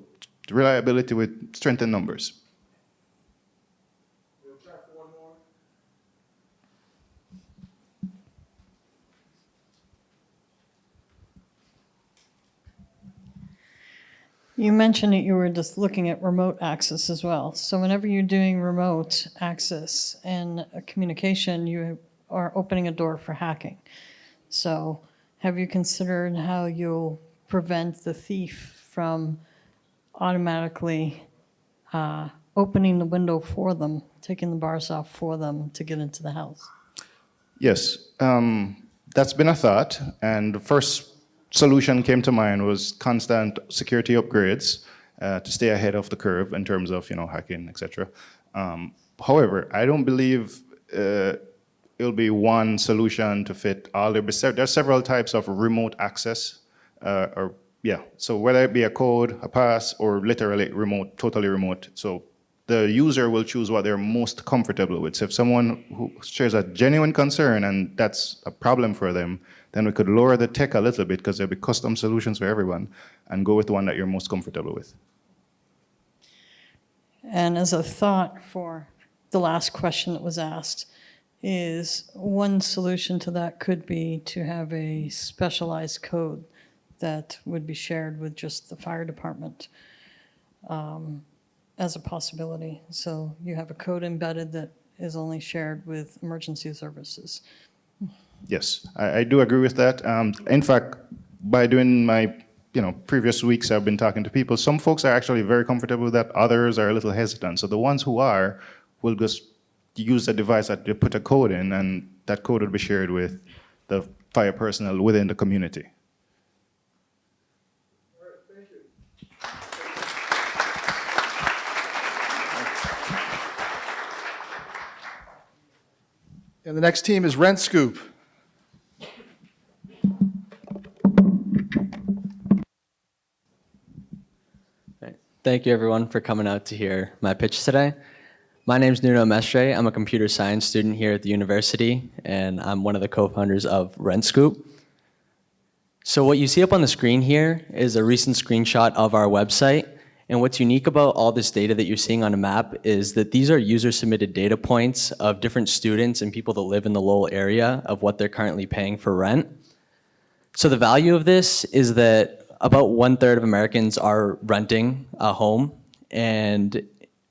Speaker 20: reliability with strength in numbers.
Speaker 1: You mentioned that you were just looking at remote access as well. So whenever you're doing remote access and communication, you are opening a door for hacking. So have you considered how you'll prevent the thief from automatically opening the window for them, taking the bars off for them to get into the house?
Speaker 20: Yes, that's been a thought. And the first solution came to mind was constant security upgrades to stay ahead of the curve in terms of hacking, etc. However, I don't believe it'll be one solution to fit all. There are several types of remote access, so whether it be a code, a pass, or literally remote, totally remote. So the user will choose what they're most comfortable with. So if someone who shares a genuine concern and that's a problem for them, then we could lower the tech a little bit because there'll be custom solutions for everyone and go with the one that you're most comfortable with.
Speaker 1: And as a thought for the last question that was asked, is one solution to that could be to have a specialized code that would be shared with just the fire department as a possibility. So you have a code embedded that is only shared with emergency services.
Speaker 20: Yes, I do agree with that. In fact, by doing my previous weeks, I've been talking to people. Some folks are actually very comfortable with that. Others are a little hesitant. So the ones who are will just use a device that they put a code in, and that code will be shared with the fire personnel within the community.
Speaker 2: And the next team is Rent Scoop.
Speaker 6: Thank you, everyone, for coming out to hear my pitch today. My name is Nuno Mestre. I'm a computer science student here at the university, and I'm one of the co-founders of RentScoop. So what you see up on the screen here is a recent screenshot of our website. And what's unique about all this data that you're seeing on a map is that these are user-submitted data points of different students and people that live in the Lowell area of what they're currently paying for rent. So the value of this is that about 1/3 of Americans are renting a home, and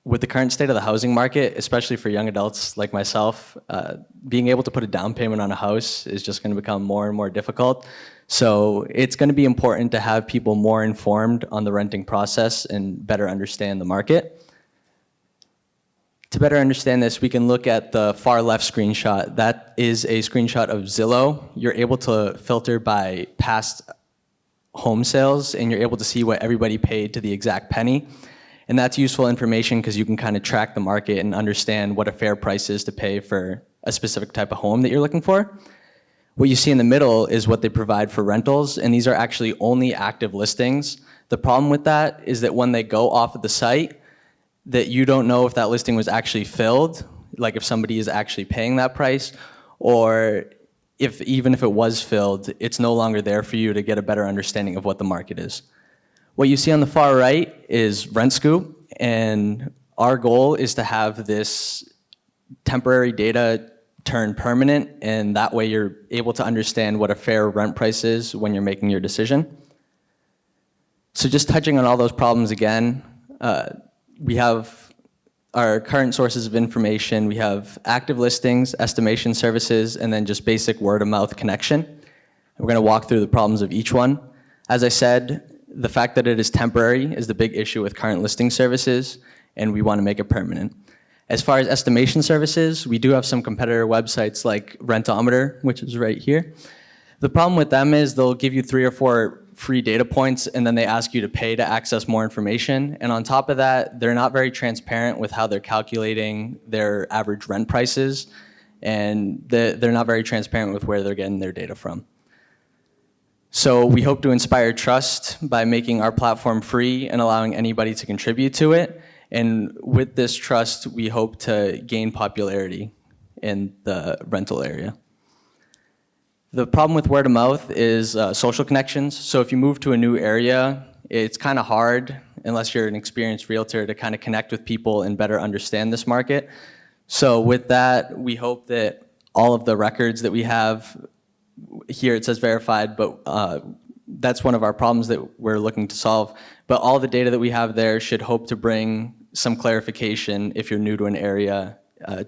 Speaker 6: with the current state of the housing market, especially for young adults like myself, being able to put a down payment on a house is just going to become more and more difficult. So it's going to be important to have people more informed on the renting process and better understand the market. To better understand this, we can look at the far left screenshot. That is a screenshot of Zillow. You're able to filter by past home sales, and you're able to see what everybody paid to the exact penny. And that's useful information because you can kind of track the market and understand what a fair price is to pay for a specific type of home that you're looking for. What you see in the middle is what they provide for rentals, and these are actually only active listings. The problem with that is that when they go off of the site, that you don't know if that listing was actually filled, like if somebody is actually paying that price, or if even if it was filled, it's no longer there for you to get a better understanding of what the market is. What you see on the far right is RentScoop, and our goal is to have this temporary data turn permanent, and that way you're able to understand what a fair rent price is when you're making your decision. So just touching on all those problems again, we have our current sources of information. We have active listings, estimation services, and then just basic word-of-mouth connection. We're going to walk through the problems of each one. As I said, the fact that it is temporary is the big issue with current listing services, and we want to make it permanent. As far as estimation services, we do have some competitor websites like Rentometer, which is right here. The problem with them is they'll give you 3 or 4 free data points, and then they ask you to pay to access more information. And on top of that, they're not very transparent with how they're calculating their average rent prices, and they're not very transparent with where they're getting their data from. So we hope to inspire trust by making our platform free and allowing anybody to contribute to it. And with this trust, we hope to gain popularity in the rental area. The problem with word of mouth is social connections. So if you move to a new area, it's kind of hard, unless you're an experienced realtor, to kind of connect with people and better understand this market. So with that, we hope that all of the records that we have, here it says verified, but that's one of our problems that we're looking to solve. But all the data that we have there should hope to bring some clarification if you're new to an area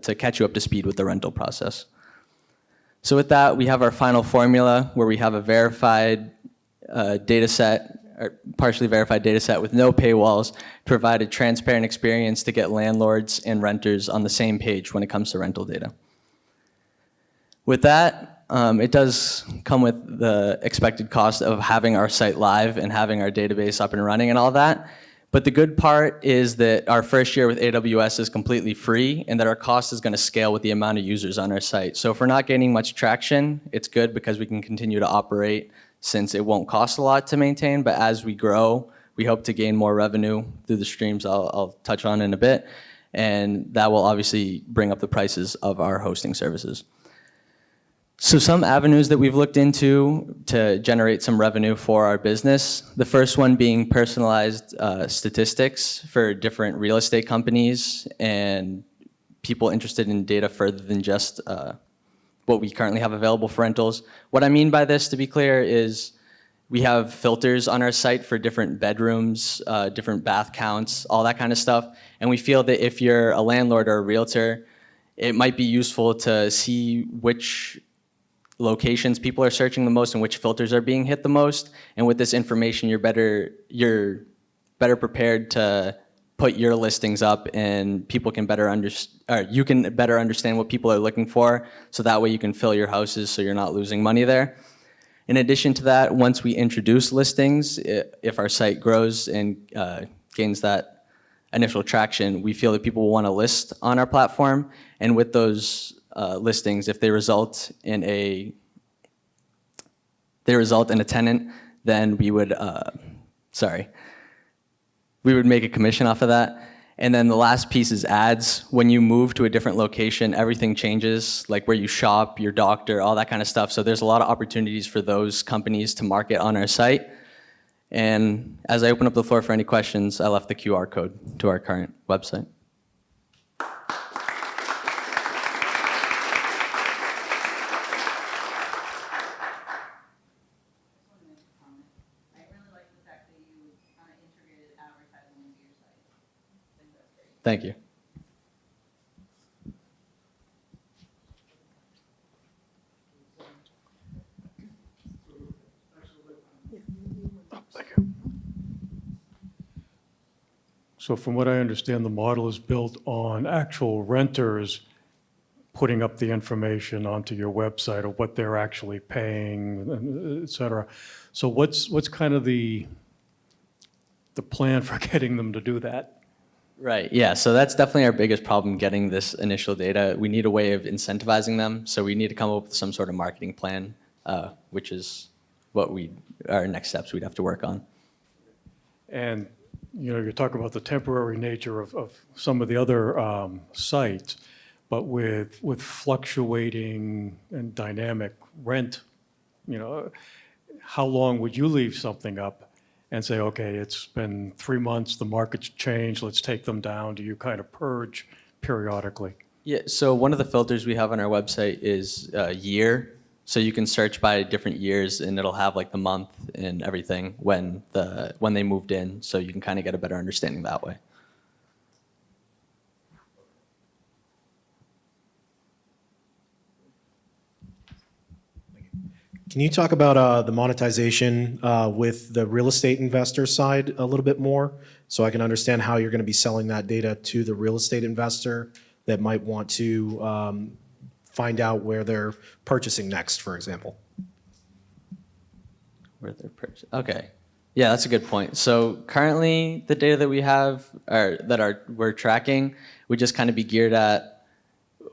Speaker 6: to catch you up to speed with the rental process. So with that, we have our final formula where we have a verified data set, or partially verified data set with no paywalls, to provide a transparent experience to get landlords and renters on the same page when it comes to rental data. With that, it does come with the expected cost of having our site live and having our database up and running and all that. But the good part is that our first year with AWS is completely free, and that our cost is going to scale with the amount of users on our site. So if we're not gaining much traction, it's good because we can continue to operate since it won't cost a lot to maintain. But as we grow, we hope to gain more revenue through the streams I'll touch on in a bit. And that will obviously bring up the prices of our hosting services. So some avenues that we've looked into to generate some revenue for our business. The first one being personalized statistics for different real estate companies and people interested in data further than just what we currently have available for rentals. What I mean by this, to be clear, is we have filters on our site for different bedrooms, different bath counts, all that kind of stuff. And we feel that if you're a landlord or a realtor, it might be useful to see which locations people are searching the most and which filters are being hit the most. And with this information, you're better prepared to put your listings up, and people can better you can better understand what people are looking for. So that way you can fill your houses so you're not losing money there. In addition to that, once we introduce listings, if our site grows and gains that initial traction, we feel that people will want to list on our platform. And with those listings, if they result in a tenant, then we would make a commission off of that. And then the last piece is ads. When you move to a different location, everything changes, like where you shop, your doctor, all that kind of stuff. So there's a lot of opportunities for those companies to market on our site. And as I open up the floor for any questions, I left the QR code to our current website. Thank you.
Speaker 11: So from what I understand, the model is built on actual renters putting up the information onto your website of what they're actually paying, et cetera. So what's kind of the plan for getting them to do that?
Speaker 6: Right, yeah, so that's definitely our biggest problem, getting this initial data. We need a way of incentivizing them, so we need to come up with some sort of marketing plan, which is what our next steps we'd have to work on.
Speaker 11: And you talk about the temporary nature of some of the other sites, but with fluctuating and dynamic rent, how long would you leave something up and say, okay, it's been 3 months, the market's changed, let's take them down? Do you kind of purge periodically?
Speaker 6: Yeah, so one of the filters we have on our website is year. So you can search by different years and it'll have like the month and everything when they moved in. So you can kind of get a better understanding that way.
Speaker 21: Can you talk about the monetization with the real estate investor side a little bit more, so I can understand how you're going to be selling that data to the real estate investor that might want to find out where they're purchasing next, for example?
Speaker 6: Where they're purchasing. Okay. Yeah, that's a good point. So currently, the data that we have we're tracking would just kind of be geared at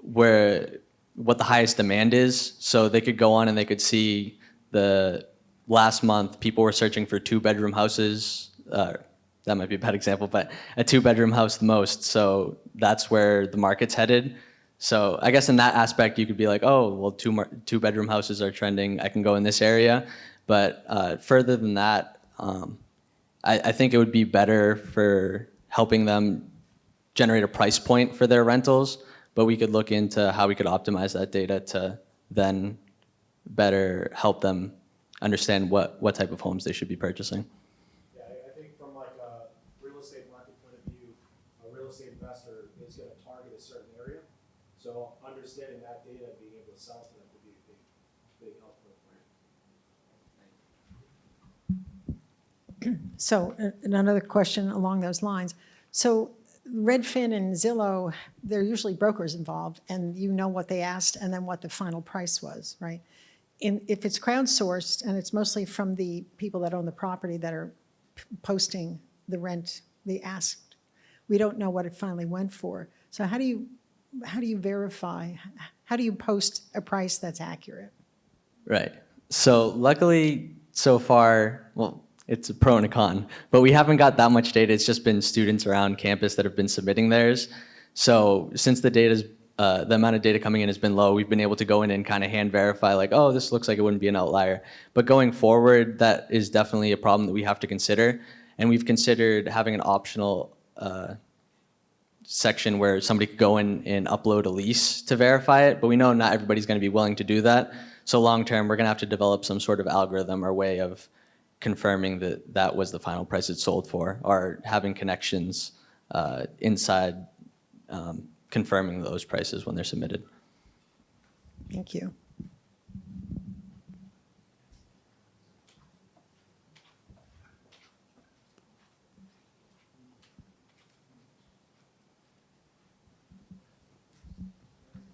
Speaker 6: what the highest demand is. So they could go on and they could see the last month people were searching for 2-bedroom houses. That might be a bad example, but a 2-bedroom house the most. So that's where the market's headed. So I guess in that aspect, you could be like, oh, well, 2-bedroom houses are trending. I can go in this area. But further than that, I think it would be better for helping them generate a price point for their rentals. But we could look into how we could optimize that data to then better help them understand what type of homes they should be purchasing.
Speaker 21: Yeah, I think from like a real estate market point of view, a real estate investor is going to target a certain area. So understanding that data and being able to sell to them would be a big help for the brand.
Speaker 10: So another question along those lines. So Redfin and Zillow, they're usually brokers involved, and you know what they asked and then what the final price was, right? If it's crowdsourced and it's mostly from the people that own the property that are posting the rent, they asked, we don't know what it finally went for. So how do you verify? How do you post a price that's accurate?
Speaker 6: Right. So luckily, so far, well, it's a pro and a con, but we haven't got that much data. It's just been students around campus that have been submitting theirs. So since the amount of data coming in has been low, we've been able to go in and kind of hand verify like, oh, this looks like it wouldn't be an outlier. But going forward, that is definitely a problem that we have to consider. And we've considered having an optional section where somebody could go in and upload a lease to verify it, but we know not everybody's going to be willing to do that. So long term, we're going to have to develop some sort of algorithm or way of confirming that that was the final price it sold for, or having connections inside confirming those prices when they're submitted.
Speaker 10: Thank you.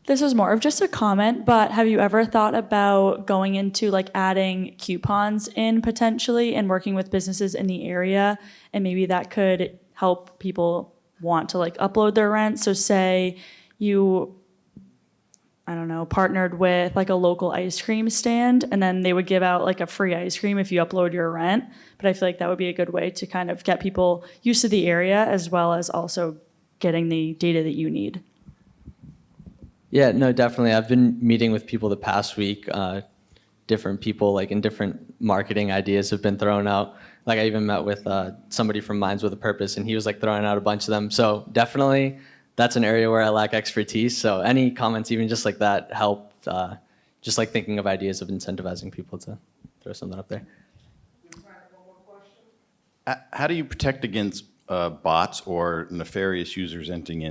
Speaker 8: This is more of just a comment, but have you ever thought about going into like adding coupons in potentially and working with businesses in the area, and maybe that could help people want to like upload their rent? So say you, I don't know, partnered with like a local ice cream stand, and then they would give out like a free ice cream if you upload your rent. But I feel like that would be a good way to kind of get people used to the area as well as also getting the data that you need.
Speaker 6: Yeah, no, definitely. I've been meeting with people the past week. Different people, like in different marketing ideas have been thrown out. Like I even met with somebody from Minds with a Purpose, and he was like throwing out a bunch of them. So definitely, that's an area where I lack expertise. So any comments, even just like that, help. Just like thinking of ideas of incentivizing people to throw something up there.
Speaker 18: How do you protect against bots or nefarious users entering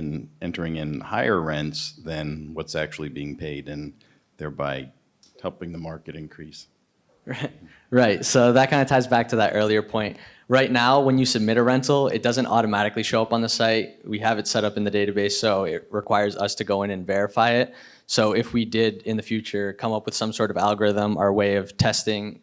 Speaker 18: in higher rents than what's actually being paid, and thereby helping the market increase?
Speaker 6: Right. So that kind of ties back to that earlier point. Right now, when you submit a rental, it doesn't automatically show up on the site. We have it set up in the database, so it requires us to go in and verify it. So if we did in the future come up with some sort of algorithm or way of testing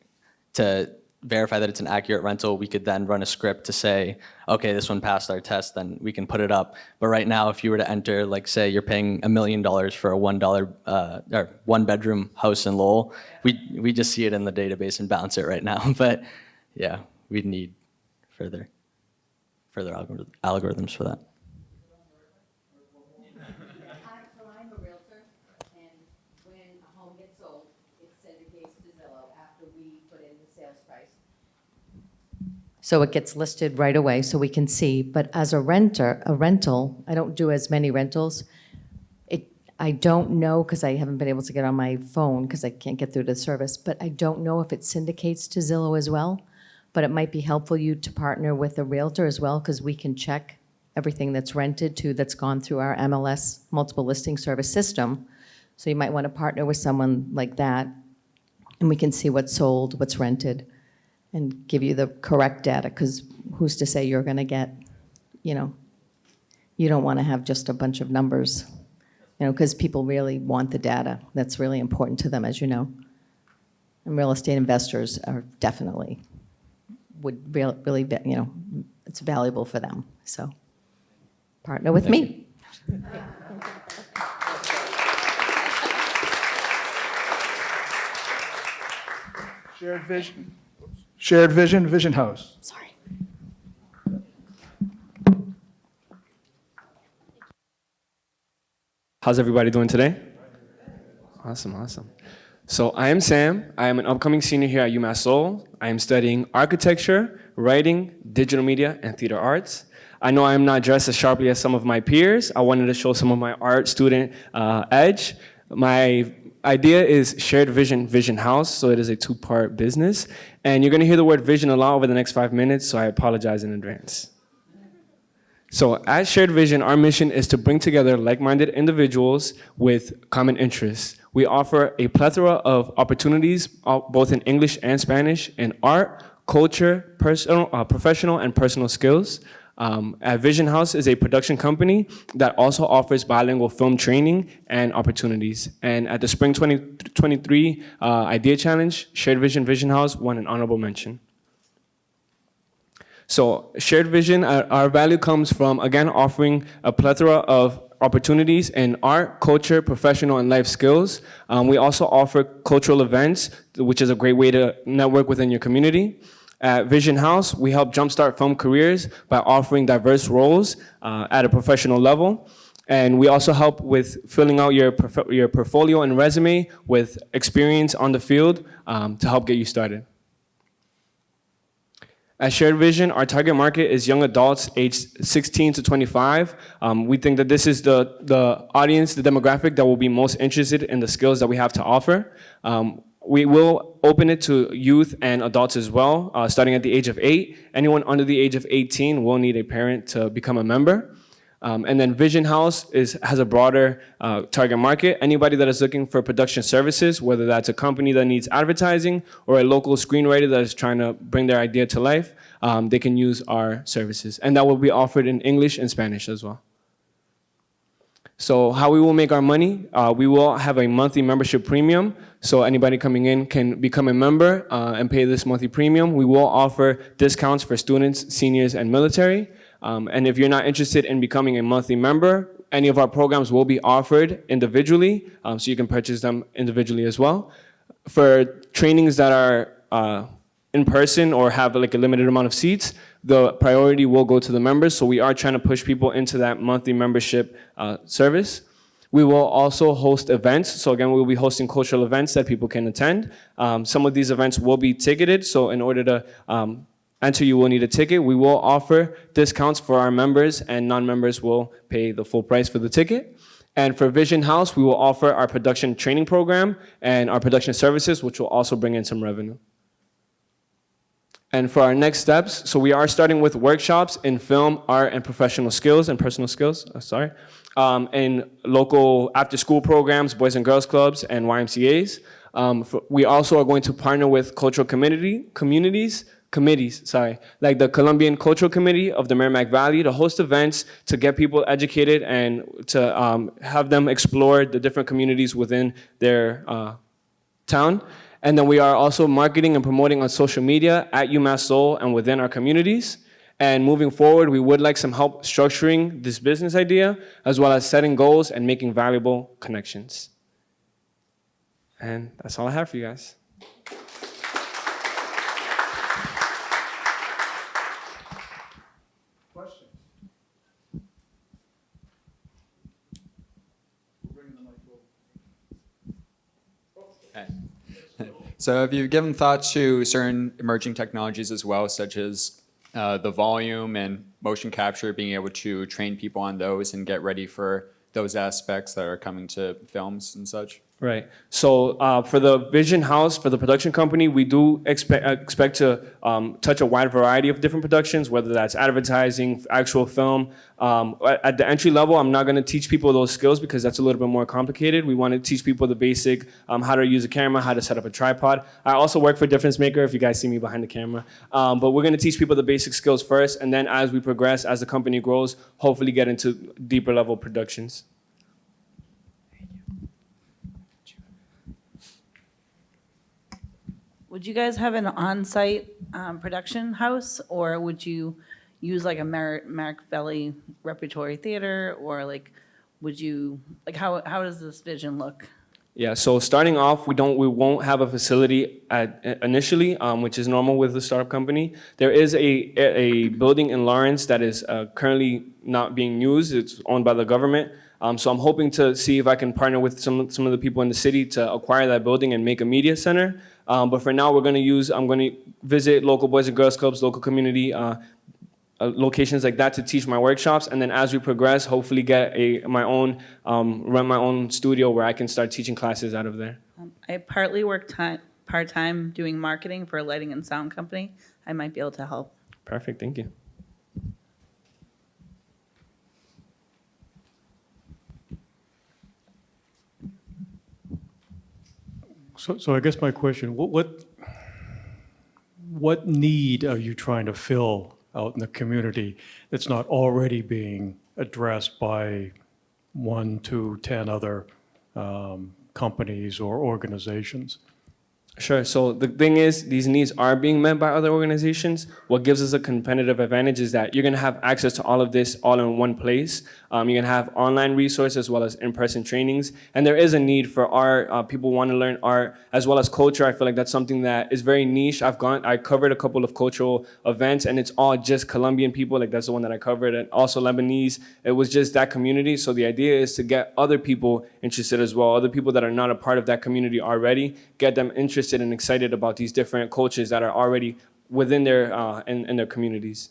Speaker 6: to verify that it's an accurate rental, we could then run a script to say, okay, this one passed our test, then we can put it up. But right now, if you were to enter, like say you're paying $1 million for a or 1-bedroom house in Lowell, we just see it in the database and bounce it right now. But yeah, we'd need further further algorithms for that.
Speaker 4: So I'm a realtor, and when a home gets sold, it syndicates to Zillow after we put in the sales price. So it gets listed right away so we can see, but as a rental, I don't do as many rentals. I don't know, because I haven't been able to get on my phone because I can't get through the service, but I don't know if it syndicates to Zillow as well. But it might be helpful you to partner with a realtor as well, because we can check everything that's rented to, that's gone through our MLS, multiple listing service system. So you might want to partner with someone like that, and we can see what's sold, what's rented, and give you the correct data, because who's to say you're going to get, you don't want to have just a bunch of numbers, because people really want the data. That's really important to them, as you know. And real estate investors are definitely, would really, it's valuable for them. So partner with me.
Speaker 2: Shared vision, Vision House.
Speaker 4: Sorry.
Speaker 7: How's everybody doing today? Awesome, awesome. So I am Sam. I am an upcoming senior here at UMass Lowell. I am studying architecture, writing, digital media, and theater arts. I know I am not dressed as sharply as some of my peers. I wanted to show some of my art student edge. My idea is shared vision, Vision House, so it is a two-part business. And you're gonna hear the word vision a lot over the next 5 minutes, so I apologize in advance. So at Shared Vision, our mission is to bring together like-minded individuals with common interests. We offer a plethora of opportunities, both in English and Spanish, in art, culture, professional and personal skills. At Vision House is a production company that also offers bilingual film training and opportunities. And at the Spring 2023 Idea Challenge, Shared Vision, Vision House won an honorable mention. So shared vision, our value comes from, again, offering a plethora of opportunities in art, culture, professional, and life skills. We also offer cultural events, which is a great way to network within your community. At Vision House, we help jumpstart film careers by offering diverse roles at a professional level. And we also help with filling out your portfolio and resume with experience on the field to help get you started. At Shared Vision, our target market is young adults aged 16 to 25. We think that this is the audience, the demographic that will be most interested in the skills that we have to offer. We will open it to youth and adults as well, starting at the age of 8. Anyone under the age of 18 will need a parent to become a member. And then Vision House has a broader target market. Anybody that is looking for production services, whether that's a company that needs advertising or a local screenwriter that is trying to bring their idea to life, they can use our services. And that will be offered in English and Spanish as well. So how we will make our money, we will have a monthly membership premium. So anybody coming in can become a member and pay this monthly premium. We will offer discounts for students, seniors, and military. And if you're not interested in becoming a monthly member, any of our programs will be offered individually, so you can purchase them individually as well. For trainings that are in person or have like a limited amount of seats, the priority will go to the members, so we are trying to push people into that monthly membership service. We will also host events, so again, we'll be hosting cultural events that people can attend. Some of these events will be ticketed, so in order to enter, you will need a ticket. We will offer discounts for our members, and non-members will pay the full price for the ticket. And for Vision House, we will offer our production training program and our production services, which will also bring in some revenue. And for our next steps, so we are starting with workshops in film, art, and professional skills and personal skills, in local after-school programs, Boys and Girls Clubs, and YMCAs. We also are going to partner with cultural committees, like the Colombian Cultural Committee of the Merrimack Valley, to host events to get people educated and to have them explore the different communities within their town. And then we are also marketing and promoting on social media at UMass Lowell and within our communities. And moving forward, we would like some help structuring this business idea, as well as setting goals and making valuable connections. And that's all I have for you guys.
Speaker 3: So have you given thought to certain emerging technologies as well, such as the volume and motion capture, being able to train people on those and get ready for those aspects that are coming to films and such?
Speaker 7: Right. So for the Vision House, for the production company, we do expect to touch a wide variety of different productions, whether that's advertising, actual film. At the entry level, I'm not going to teach people those skills because that's a little bit more complicated. We want to teach people the basic, how to use a camera, how to set up a tripod. I also work for DifferenceMaker, if you guys see me behind the camera. But we're going to teach people the basic skills first, and then as we progress, as the company grows, hopefully get into deeper level productions.
Speaker 23: Would you guys have an on-site production house, or would you use like a Merrick Valley Repertory Theater, or like, would you, like, how does this vision look?
Speaker 7: Yeah, so starting off, we won't have a facility initially, which is normal with the startup company. There is a building in Lawrence that is currently not being used. It's owned by the government. So I'm hoping to see if I can partner with some of the people in the city to acquire that building and make a media center. But for now, I'm going to visit local Boys and Girls Clubs, local community locations like that to teach my workshops. And then as we progress, hopefully get run my own studio where I can start teaching classes out of there.
Speaker 23: I partly work part-time doing marketing for a lighting and sound company. I might be able to help.
Speaker 7: Perfect, thank you.
Speaker 11: So I guess my question, what need are you trying to fill out in the community that's not already being addressed by 1, 2, 10 other companies or organizations?
Speaker 7: Sure. So the thing is, these needs are being met by other organizations. What gives us a competitive advantage is that you're going to have access to all of this all in one place. You're going to have online resources as well as in-person trainings. And there is a need for art. People want to learn art as well as culture. I feel like that's something that is very niche. I covered a couple of cultural events, and it's all just Colombian people. Like, that's the one that I covered, and also Lebanese. It was just that community. So the idea is to get other people interested as well, other people that are not a part of that community already, get them interested and excited about these different cultures that are already within their in their communities.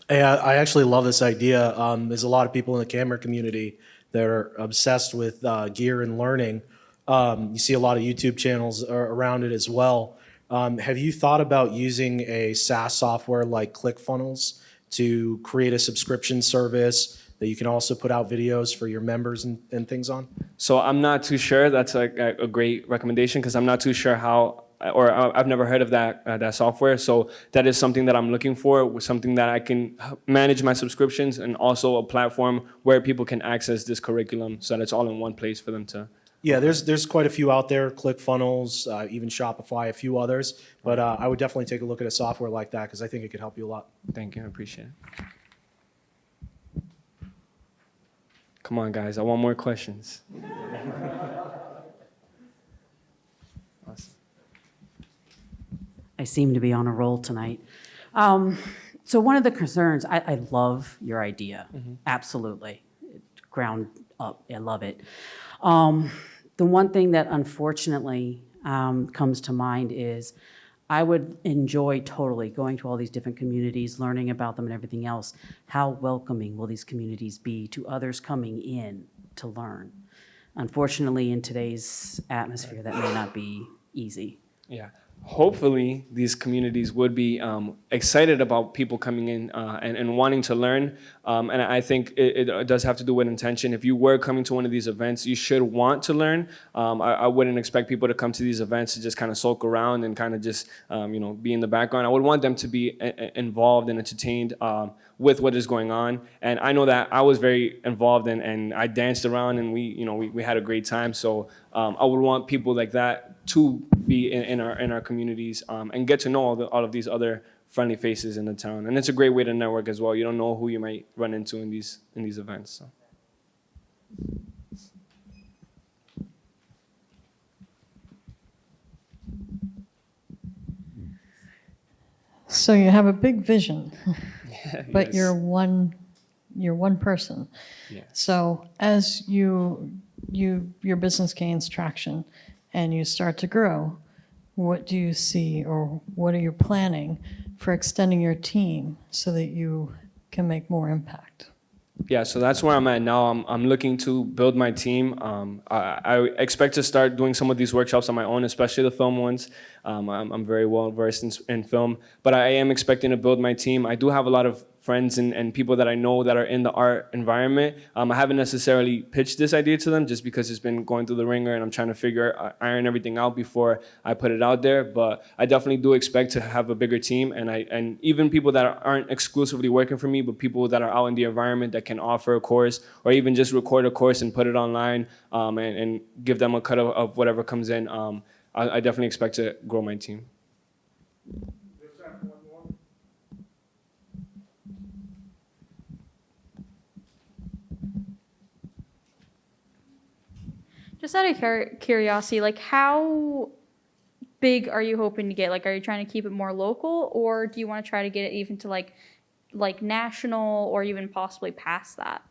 Speaker 21: Yeah, I actually love this idea. There's a lot of people in the camera community that are obsessed with gear and learning. You see a lot of YouTube channels around it as well. Have you thought about using a SaaS software like ClickFunnels to create a subscription service that you can also put out videos for your members and things on?
Speaker 7: So I'm not too sure. That's a great recommendation because I'm not too sure how, or I've never heard of that software. So that is something that I'm looking for, something that I can manage my subscriptions, and also a platform where people can access this curriculum so that it's all in one place for them to.
Speaker 21: Yeah, there's quite a few out there, ClickFunnels, even Shopify, a few others. But I would definitely take a look at a software like that because I think it could help you a lot.
Speaker 7: Thank you, I appreciate it. Come on, guys, I want more questions. Awesome.
Speaker 5: I seem to be on a roll tonight. So one of the concerns, I love your idea, absolutely. Ground up, I love it. The one thing that unfortunately comes to mind is I would enjoy totally going to all these different communities, learning about them and everything else. How welcoming will these communities be to others coming in to learn? Unfortunately, in today's atmosphere, that may not be easy.
Speaker 7: Yeah. Hopefully, these communities would be excited about people coming in and wanting to learn. And I think it does have to do with intention. If you were coming to one of these events, you should want to learn. I wouldn't expect people to come to these events to just kind of sulk around and kind of just be in the background. I would want them to be involved and entertained with what is going on. And I know that I was very involved and I danced around and we had a great time. So I would want people like that to be in our communities and get to know all of these other friendly faces in the town. And it's a great way to network as well. You don't know who you might run into in these events. So.
Speaker 1: So you have a big vision, but
Speaker 7: Yes.
Speaker 1: you're one you're one person.
Speaker 7: Yeah.
Speaker 1: So as your business gains traction and you start to grow, what do you see, or what are you planning for extending your team so that you can make more impact?
Speaker 7: Yeah, so that's where I'm at now. I'm looking to build my team. I expect to start doing some of these workshops on my own, especially the film ones. I'm very well versed in film, but I am expecting to build my team. I do have a lot of friends and people that I know that are in the art environment. I haven't necessarily pitched this idea to them just because it's been going through the ringer and I'm trying to iron everything out before I put it out there. But I definitely do expect to have a bigger team, and even people that aren't exclusively working for me, but people that are out in the environment that can offer a course or even just record a course and put it online and give them a cut of whatever comes in. I definitely expect to grow my team.
Speaker 9: Just out of curiosity, like how big are you hoping to get? Like, are you trying to keep it more local, or do you want to try to get it even to like national, or even possibly past that?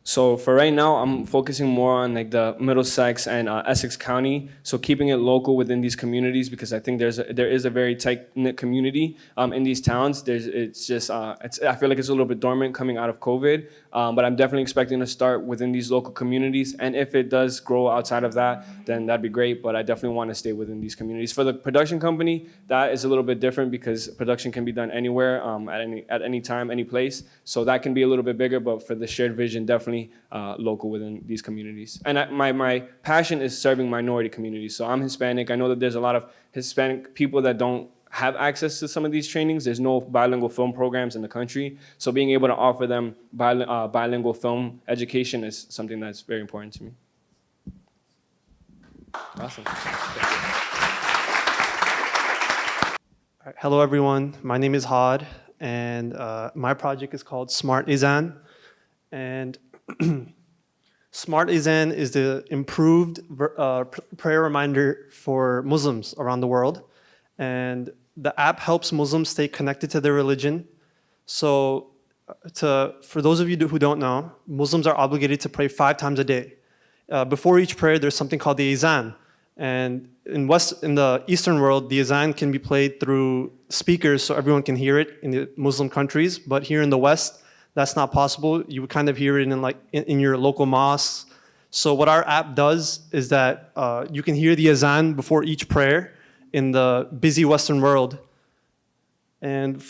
Speaker 7: So for right now, I'm focusing more on like the Middlesex and Essex County. So keeping it local within these communities, because I think there is a very tight knit community in these towns. I feel like it's a little bit dormant coming out of COVID, but I'm definitely expecting to start within these local communities. And if it does grow outside of that, then that'd be great. But I definitely want to stay within these communities. For the production company, that is a little bit different because production can be done anywhere, at any time, any place. So that can be a little bit bigger. But for the shared vision, definitely local within these communities. And my passion is serving minority communities. So I'm Hispanic. I know that there's a lot of Hispanic people that don't have access to some of these trainings. There's no bilingual film programs in the country. So being able to offer them bilingual film education is something that's very important to me. Awesome.
Speaker 14: Hello, everyone. My name is Had, and my project is called Smart Ezan. And Smart Ezan is the improved prayer reminder for Muslims around the world. And the app helps Muslims stay connected to their religion. So for those of you who don't know, Muslims are obligated to pray 5 times a day. Before each prayer, there's something called the Ezan. And in the Eastern world, the Ezan can be played through speakers so everyone can hear it in the Muslim countries. But here in the West, that's not possible. You would kind of hear it in your local mosques. So what our app does is that you can hear the Ezan before each prayer in the busy Western world. And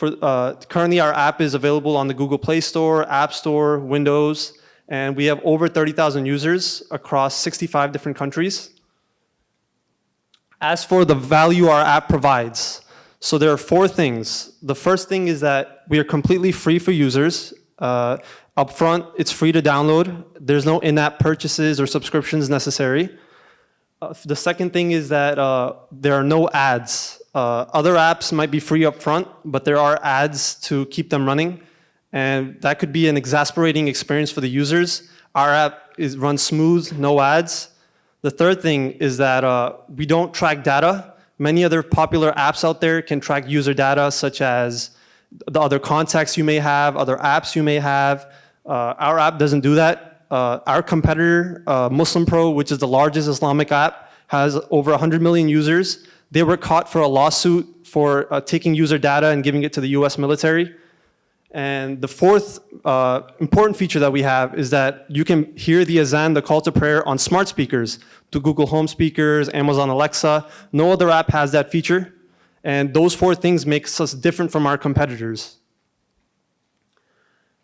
Speaker 14: currently our app is available on the Google Play Store, App Store, Windows, and we have over 30,000 users across 65 different countries. As for the value our app provides, so there are 4 things. The first thing is that we are completely free for users. Up front, it's free to download. There's no in-app purchases or subscriptions necessary. The second thing is that there are no ads. Other apps might be free up front, but there are ads to keep them running. And that could be an exasperating experience for the users. Our app runs smooth, no ads. The third thing is that we don't track data. Many other popular apps out there can track user data, such as the other contacts you may have, other apps you may have. Our app doesn't do that. Our competitor, Muslim Pro, which is the largest Islamic app, has over 100 million users. They were caught for a lawsuit for taking user data and giving it to the US military. And the fourth important feature that we have is that you can hear the Ezan, the call to prayer, on smart speakers, to Google Home speakers, Amazon Alexa. No other app has that feature. And those 4 things makes us different from our competitors.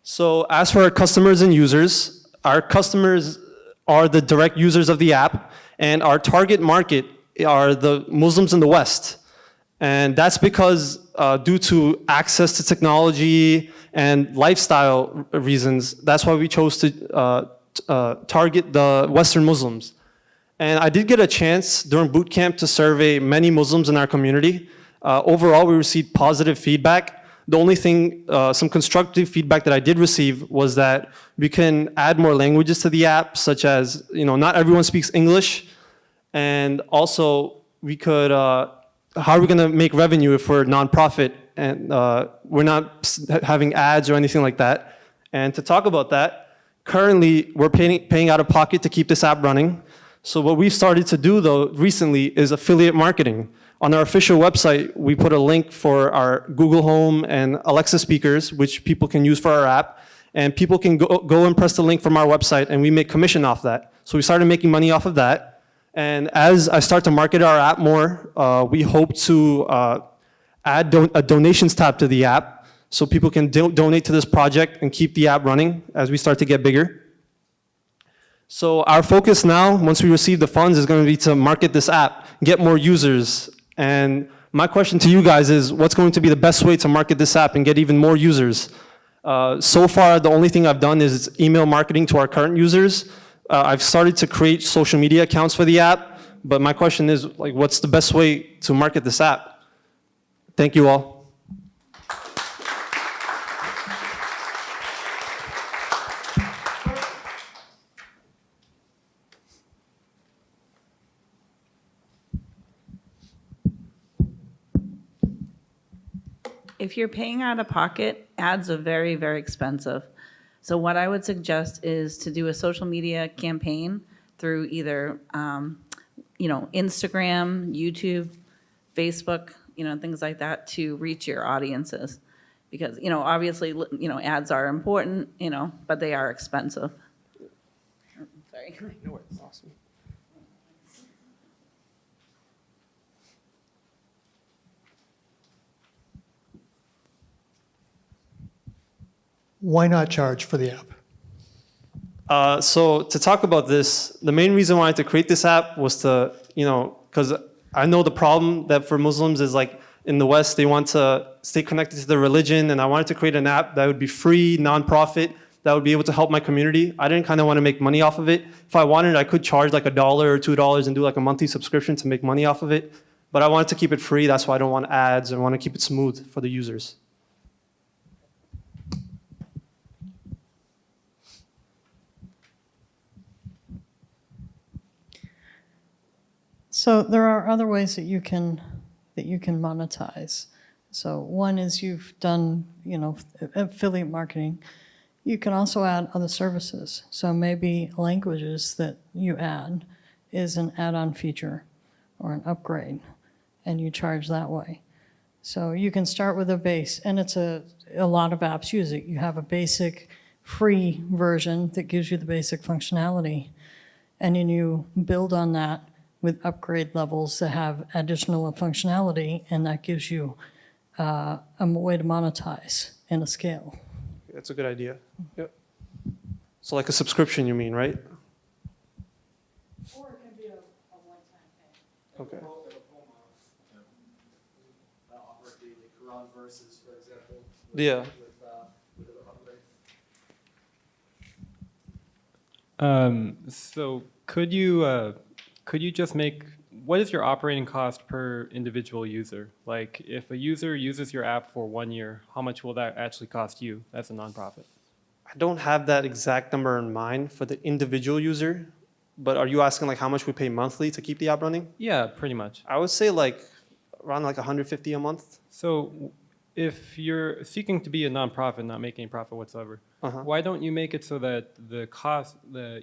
Speaker 14: So as for our customers and users, our customers are the direct users of the app, and our target market are the Muslims in the West. And that's because due to access to technology and lifestyle reasons, that's why we chose to target the Western Muslims. And I did get a chance during boot camp to survey many Muslims in our community. Overall, we received positive feedback. The only thing, some constructive feedback that I did receive was that we can add more languages to the app, such as, not everyone speaks English. And also, we could, how are we going to make revenue if we're a nonprofit and we're not having ads or anything like that? And to talk about that, currently we're paying out of pocket to keep this app running. So what we've started to do though recently is affiliate marketing. On our official website, we put a link for our Google Home and Alexa speakers, which people can use for our app. And people can go and press the link from our website, and we make commission off that. So we started making money off of that. And as I start to market our app more, we hope to add a donations tab to the app so people can donate to this project and keep the app running as we start to get bigger. So our focus now, once we receive the funds, is going to be to market this app, get more users. And my question to you guys is, what's going to be the best way to market this app and get even more users? So far, the only thing I've done is email marketing to our current users. I've started to create social media accounts for the app, but my question is, like, what's the best way to market this app? Thank you all.
Speaker 23: If you're paying out of pocket, ads are very, very expensive. So what I would suggest is to do a social media campaign through either, Instagram, YouTube, Facebook, things like that to reach your audiences. Because, obviously, ads are important, but they are expensive. Sorry.
Speaker 14: No, it's awesome.
Speaker 12: Why not charge for the app?
Speaker 14: So to talk about this, the main reason why I wanted to create this app was to, because I know the problem that for Muslims is like in the West, they want to stay connected to their religion, and I wanted to create an app that would be free, non-profit, that would be able to help my community. I didn't kind of want to make money off of it. If I wanted, I could charge like $1 or $2 and do like a monthly subscription to make money off of it. But I wanted to keep it free. That's why I don't want ads. I want to keep it smooth for the users.
Speaker 1: So there are other ways that you can monetize. So one is you've done, affiliate marketing. You can also add other services. So maybe languages that you add is an add-on feature or an upgrade, and you charge that way. So you can start with a base, and it's a lot of apps use it. You have a basic free version that gives you the basic functionality, and then you build on that with upgrade levels that have additional functionality, and that gives you a way to monetize in a scale.
Speaker 14: That's a good idea. Yep. So like a subscription, you mean, right?
Speaker 1: Or it can be a one-time thing.
Speaker 14: Okay. Yeah.
Speaker 15: So could you just make, what is your operating cost per individual user? Like if a user uses your app for 1 year, how much will that actually cost you as a nonprofit?
Speaker 14: I don't have that exact number in mind for the individual user, but are you asking like how much we pay monthly to keep the app running?
Speaker 15: Yeah, pretty much.
Speaker 14: I would say like around like $150 a month.
Speaker 15: So if you're seeking to be a nonprofit, not making any profit whatsoever, why don't you make it so that the cost,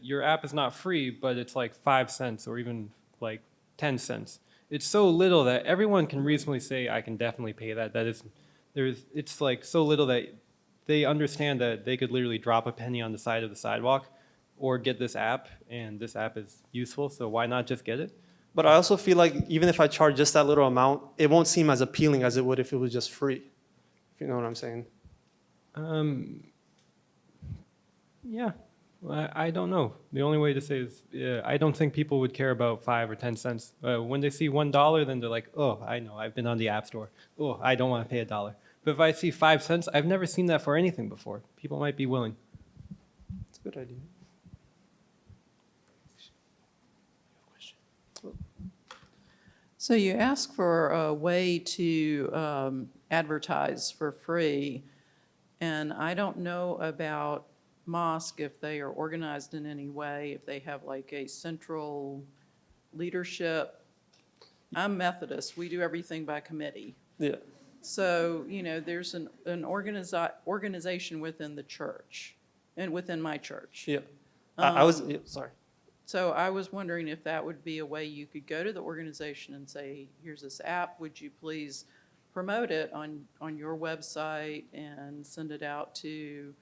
Speaker 15: your app is not free, but it's like 5 cents or even like 10 cents. It's so little that everyone can reasonably say, I can definitely pay that. It's like so little that they understand that they could literally drop a penny on the side of the sidewalk or get this app, and this app is useful, so why not just get it?
Speaker 14: But I also feel like even if I charge just that little amount, it won't seem as appealing as it would if it was just free. If you know what I'm saying.
Speaker 15: Yeah, I don't know. The only way to say is I don't think people would care about 5 or 10 cents. When they see $1, then they're like, oh, I know, I've been on the App Store. Oh, I don't want to pay $1. But if I see 5 cents, I've never seen that for anything before. People might be willing.
Speaker 14: It's a good idea.
Speaker 19: So you ask for a way to advertise for free, and I don't know about mosque if they are organized in any way, if they have like a central leadership. I'm Methodist. We do everything by committee.
Speaker 14: Yeah.
Speaker 19: So, there's an organization within the church. and within my church.
Speaker 14: Yeah. I was, yeah, sorry.
Speaker 19: So I was wondering if that would be a way you could go to the organization and say, here's this app, would you please promote it on your website and send it out to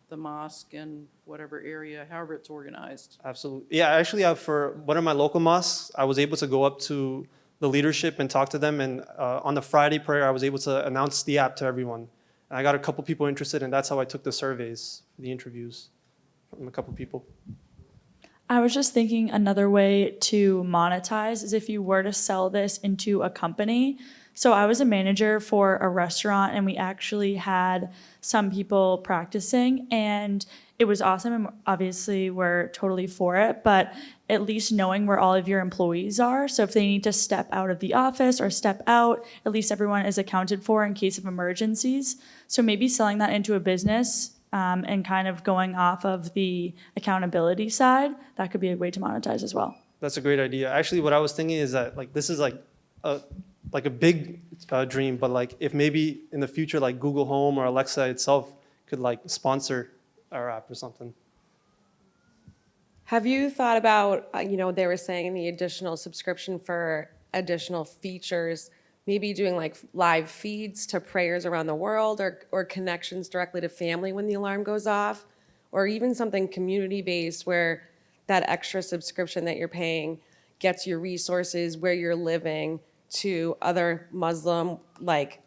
Speaker 19: the mosque in whatever area, however it's organized?
Speaker 14: Absolutely. Yeah, actually, for one of my local mosques, I was able to go up to the leadership and talk to them. And on the Friday prayer, I was able to announce the app to everyone. And I got a couple people interested, and that's how I took the surveys, the interviews from a couple people.
Speaker 8: I was just thinking another way to monetize is if you were to sell this into a company. So I was a manager for a restaurant, and we actually had some people practicing, and it was awesome. And obviously we're totally for it, but at least knowing where all of your employees are. So if they need to step out of the office or step out, at least everyone is accounted for in case of emergencies. So maybe selling that into a business and kind of going off of the accountability side, that could be a way to monetize as well.
Speaker 14: That's a great idea. Actually, what I was thinking is that like this is like a big dream, but like if maybe in the future like Google Home or Alexa itself could like sponsor our app or something.
Speaker 13: Have you thought about, they were saying the additional subscription for additional features, maybe doing like live feeds to prayers around the world or connections directly to family when the alarm goes off, or even something community-based where that extra subscription that you're paying gets your resources where you're living to other Muslim, like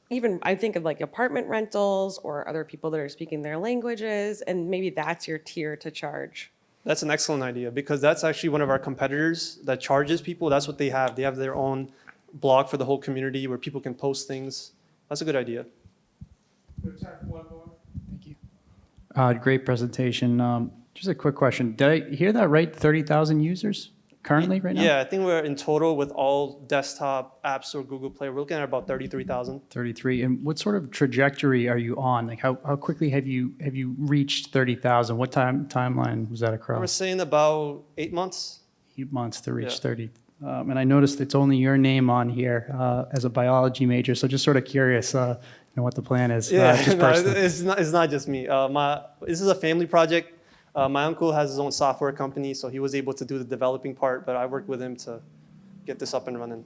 Speaker 13: even I think of like apartment rentals or other people that are speaking their languages, and maybe that's your tier to charge.
Speaker 14: That's an excellent idea because that's actually one of our competitors that charges people. That's what they have. They have their own blog for the whole community where people can post things. That's a good idea.
Speaker 16: Thank you. Great presentation. Just a quick question. Did I hear that right? 30,000 users currently right now?
Speaker 14: Yeah, I think we're in total with all desktop apps or Google Play, we're looking at about 33,000.
Speaker 16: 33. And what sort of trajectory are you on? Like how quickly have you reached 30,000? What timeline was that across?
Speaker 14: We're saying about 8 months.
Speaker 16: 8 months to reach 30. And I noticed it's only your name on here as a biology major. So just sort of curious, what the plan is.
Speaker 14: Yeah,
Speaker 16: just personally.
Speaker 14: it's not just me. This is a family project. My uncle has his own software company, so he was able to do the developing part, but I worked with him to get this up and running.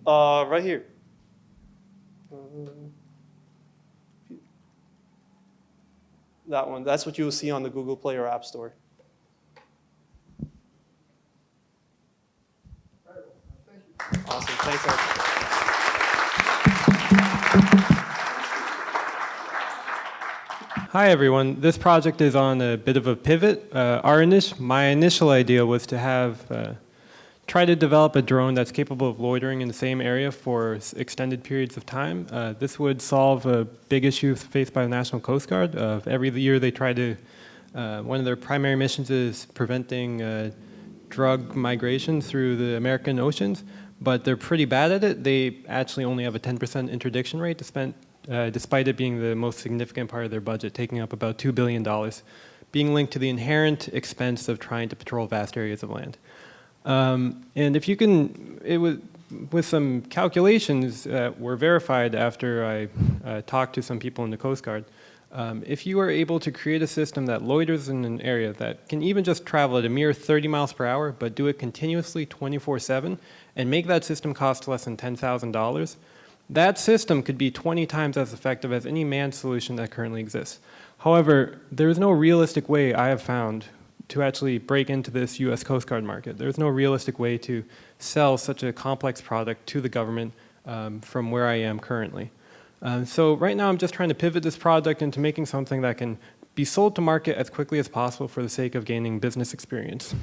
Speaker 14: Right here. That one. That's what you will see on the Google Play or App Store. Awesome. Thanks, Ed.
Speaker 15: Hi everyone, this project is on a bit of a pivot. My initial idea was to try to develop a drone that's capable of loitering in the same area for extended periods of time. This would solve a big issue faced by the National Coast Guard. Every year they try to, one of their primary missions is preventing drug migration through the American oceans, but they're pretty bad at it. They actually only have a 10% interdiction rate despite it being the most significant part of their budget, taking up about $2 billion, being linked to the inherent expense of trying to patrol vast areas of land. And if you can, with some calculations that were verified after I talked to some people in the Coast Guard, if you are able to create a system that loiters in an area that can even just travel at a mere 30 miles per hour, but do it continuously 24/7, and make that system cost less than $10,000, that system could be 20 times as effective as any manned solution that currently exists. However, there is no realistic way I have found to actually break into this U.S. Coast Guard market. There's no realistic way to sell such a complex product to the government from where I am currently. So right now I'm just trying to pivot this project into making something that can be sold to market as quickly as possible for the sake of gaining business experience.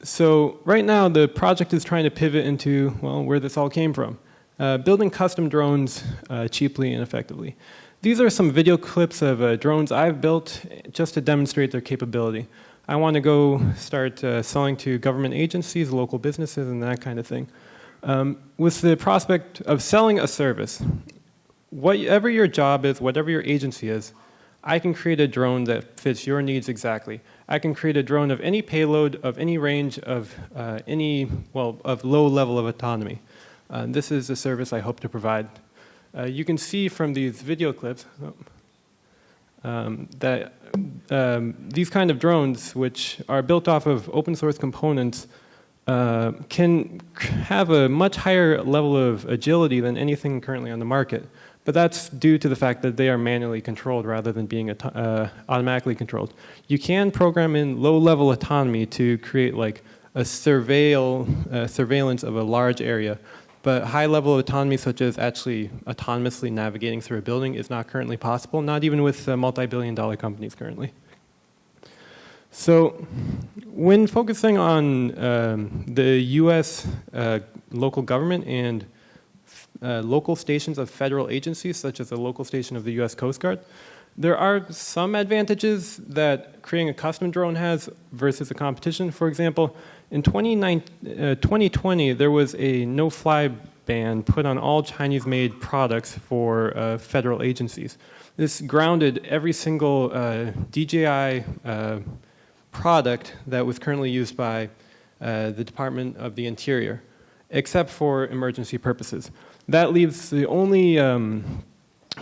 Speaker 15: So right now the project is trying to pivot into, well, where this all came from. Building custom drones cheaply and effectively. These are some video clips of drones I've built just to demonstrate their capability. I want to go start selling to government agencies, local businesses, and that kind of thing. With the prospect of selling a service, whatever your job is, whatever your agency is, I can create a drone that fits your needs exactly. I can create a drone of any payload, of any range, of of low level of autonomy. This is the service I hope to provide. You can see from these video clips that these kind of drones, which are built off of open source components, can have a much higher level of agility than anything currently on the market. But that's due to the fact that they are manually controlled rather than being automatically controlled. You can program in low-level autonomy to create like a surveillance of a large area. But high-level autonomy, such as actually autonomously navigating through a building, is not currently possible, not even with multi-billion-dollar companies currently. So when focusing on the US local government and local stations of federal agencies, such as the local station of the US Coast Guard, there are some advantages that creating a custom drone has versus the competition. For example, in 2020, there was a no-fly ban put on all Chinese-made products for federal agencies. This grounded every single DJI product that was currently used by the Department of the Interior, except for emergency purposes. That leaves the only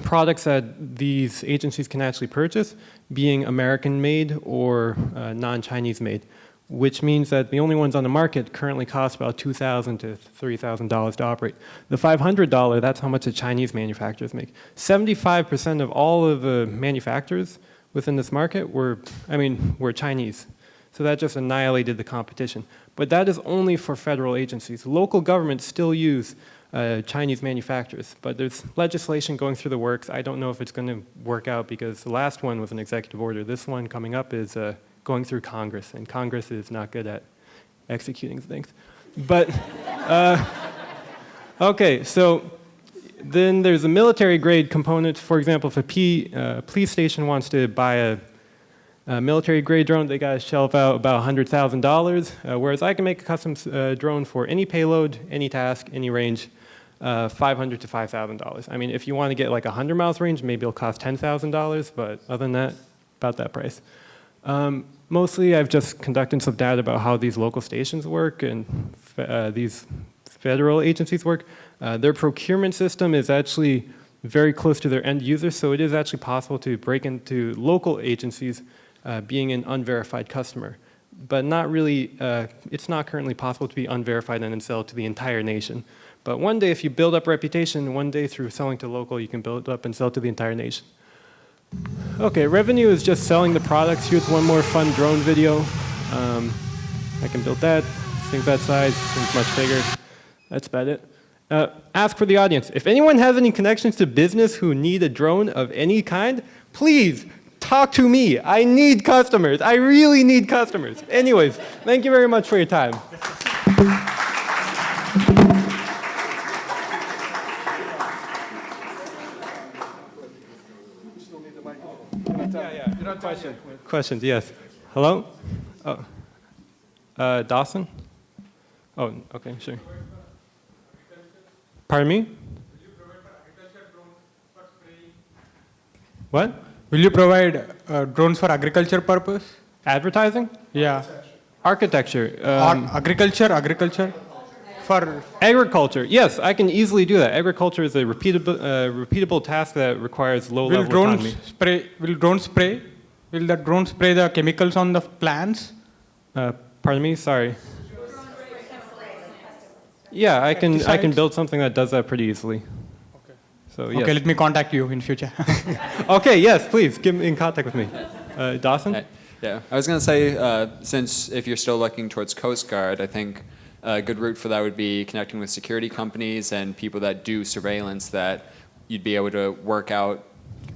Speaker 15: products that these agencies can actually purchase being American-made or non-Chinese-made, which means that the only ones on the market currently cost about $2,000 to $3,000 to operate. The $500, that's how much the Chinese manufacturers make. 75% of all of the manufacturers within this market were Chinese. So that just annihilated the competition. But that is only for federal agencies. Local governments still use Chinese manufacturers, but there's legislation going through the works. I don't know if it's going to work out because the last one was an executive order. This one coming up is going through Congress, and Congress is not good at executing things. But, okay, so then there's a military grade component. For example, if a police station wants to buy a military grade drone, they got to shell out about $100,000, whereas I can make a custom drone for any payload, any task, any range, $500 to $5,000. I mean, if you want to get like 100 miles range, maybe it'll cost $10,000, but other than that, about that price. Mostly, I've just conducted some data about how these local stations work and these federal agencies work. Their procurement system is actually very close to their end users, so it is actually possible to break into local agencies being an unverified customer. But not really, it's not currently possible to be unverified and then sell to the entire nation. But one day, if you build up reputation, one day through selling to local, you can build up and sell to the entire nation. Okay, revenue is just selling the products. Here's one more fun drone video. I can build that. Things that size, things much bigger. That's about it. Ask for the audience. If anyone has any connections to business who need a drone of any kind, please talk to me. I need customers. I really need customers. Anyways, thank you very much for your time. Questions, yes. Hello? Oh. Dawson? Oh, okay, sure. Pardon me? What?
Speaker 17: Will you provide drones for agriculture purpose?
Speaker 15: Advertising?
Speaker 17: Yeah.
Speaker 15: Architecture.
Speaker 17: Agriculture? For
Speaker 15: agriculture, yes, I can easily do that. Agriculture is a repeatable task that requires low-level autonomy.
Speaker 17: Will drones spray? Will the drone spray the chemicals on the plants?
Speaker 15: Pardon me? Sorry. Yeah, I can build something that does that pretty easily. Okay. So yes.
Speaker 17: Okay, let me contact you in future.
Speaker 15: Okay, yes, please get in contact with me. Dawson?
Speaker 3: Yeah, I was going to say, since if you're still looking towards Coast Guard, I think a good route for that would be connecting with security companies and people that do surveillance, that you'd be able to work out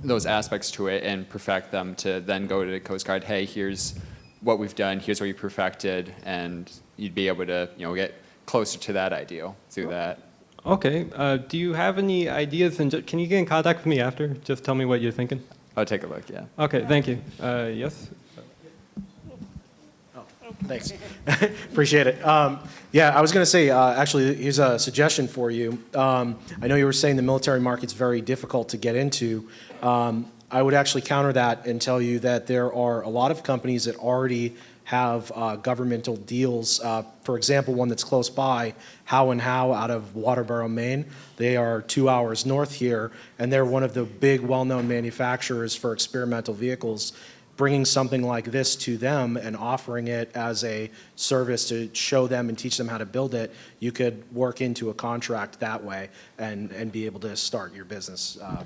Speaker 3: those aspects to it and perfect them to then go to the Coast Guard, hey, here's what we've done, here's what we perfected, and you'd be able to get closer to that ideal through that.
Speaker 15: Okay, do you have any ideas, and can you get in contact with me after? Just tell me what you're thinking.
Speaker 3: I'll take a look, yeah.
Speaker 15: Okay, thank you. Yes?
Speaker 21: Thanks. Appreciate it. Yeah, I was going to say, actually, here's a suggestion for you. I know you were saying the military market's very difficult to get into. I would actually counter that and tell you that there are a lot of companies that already have governmental deals. For example, one that's close by, How and How out of Waterboro, Maine. They are 2 hours north here, and they're one of the big, well-known manufacturers for experimental vehicles. Bringing something like this to them and offering it as a service to show them and teach them how to build it, you could work into a contract that way and be able to start your business up.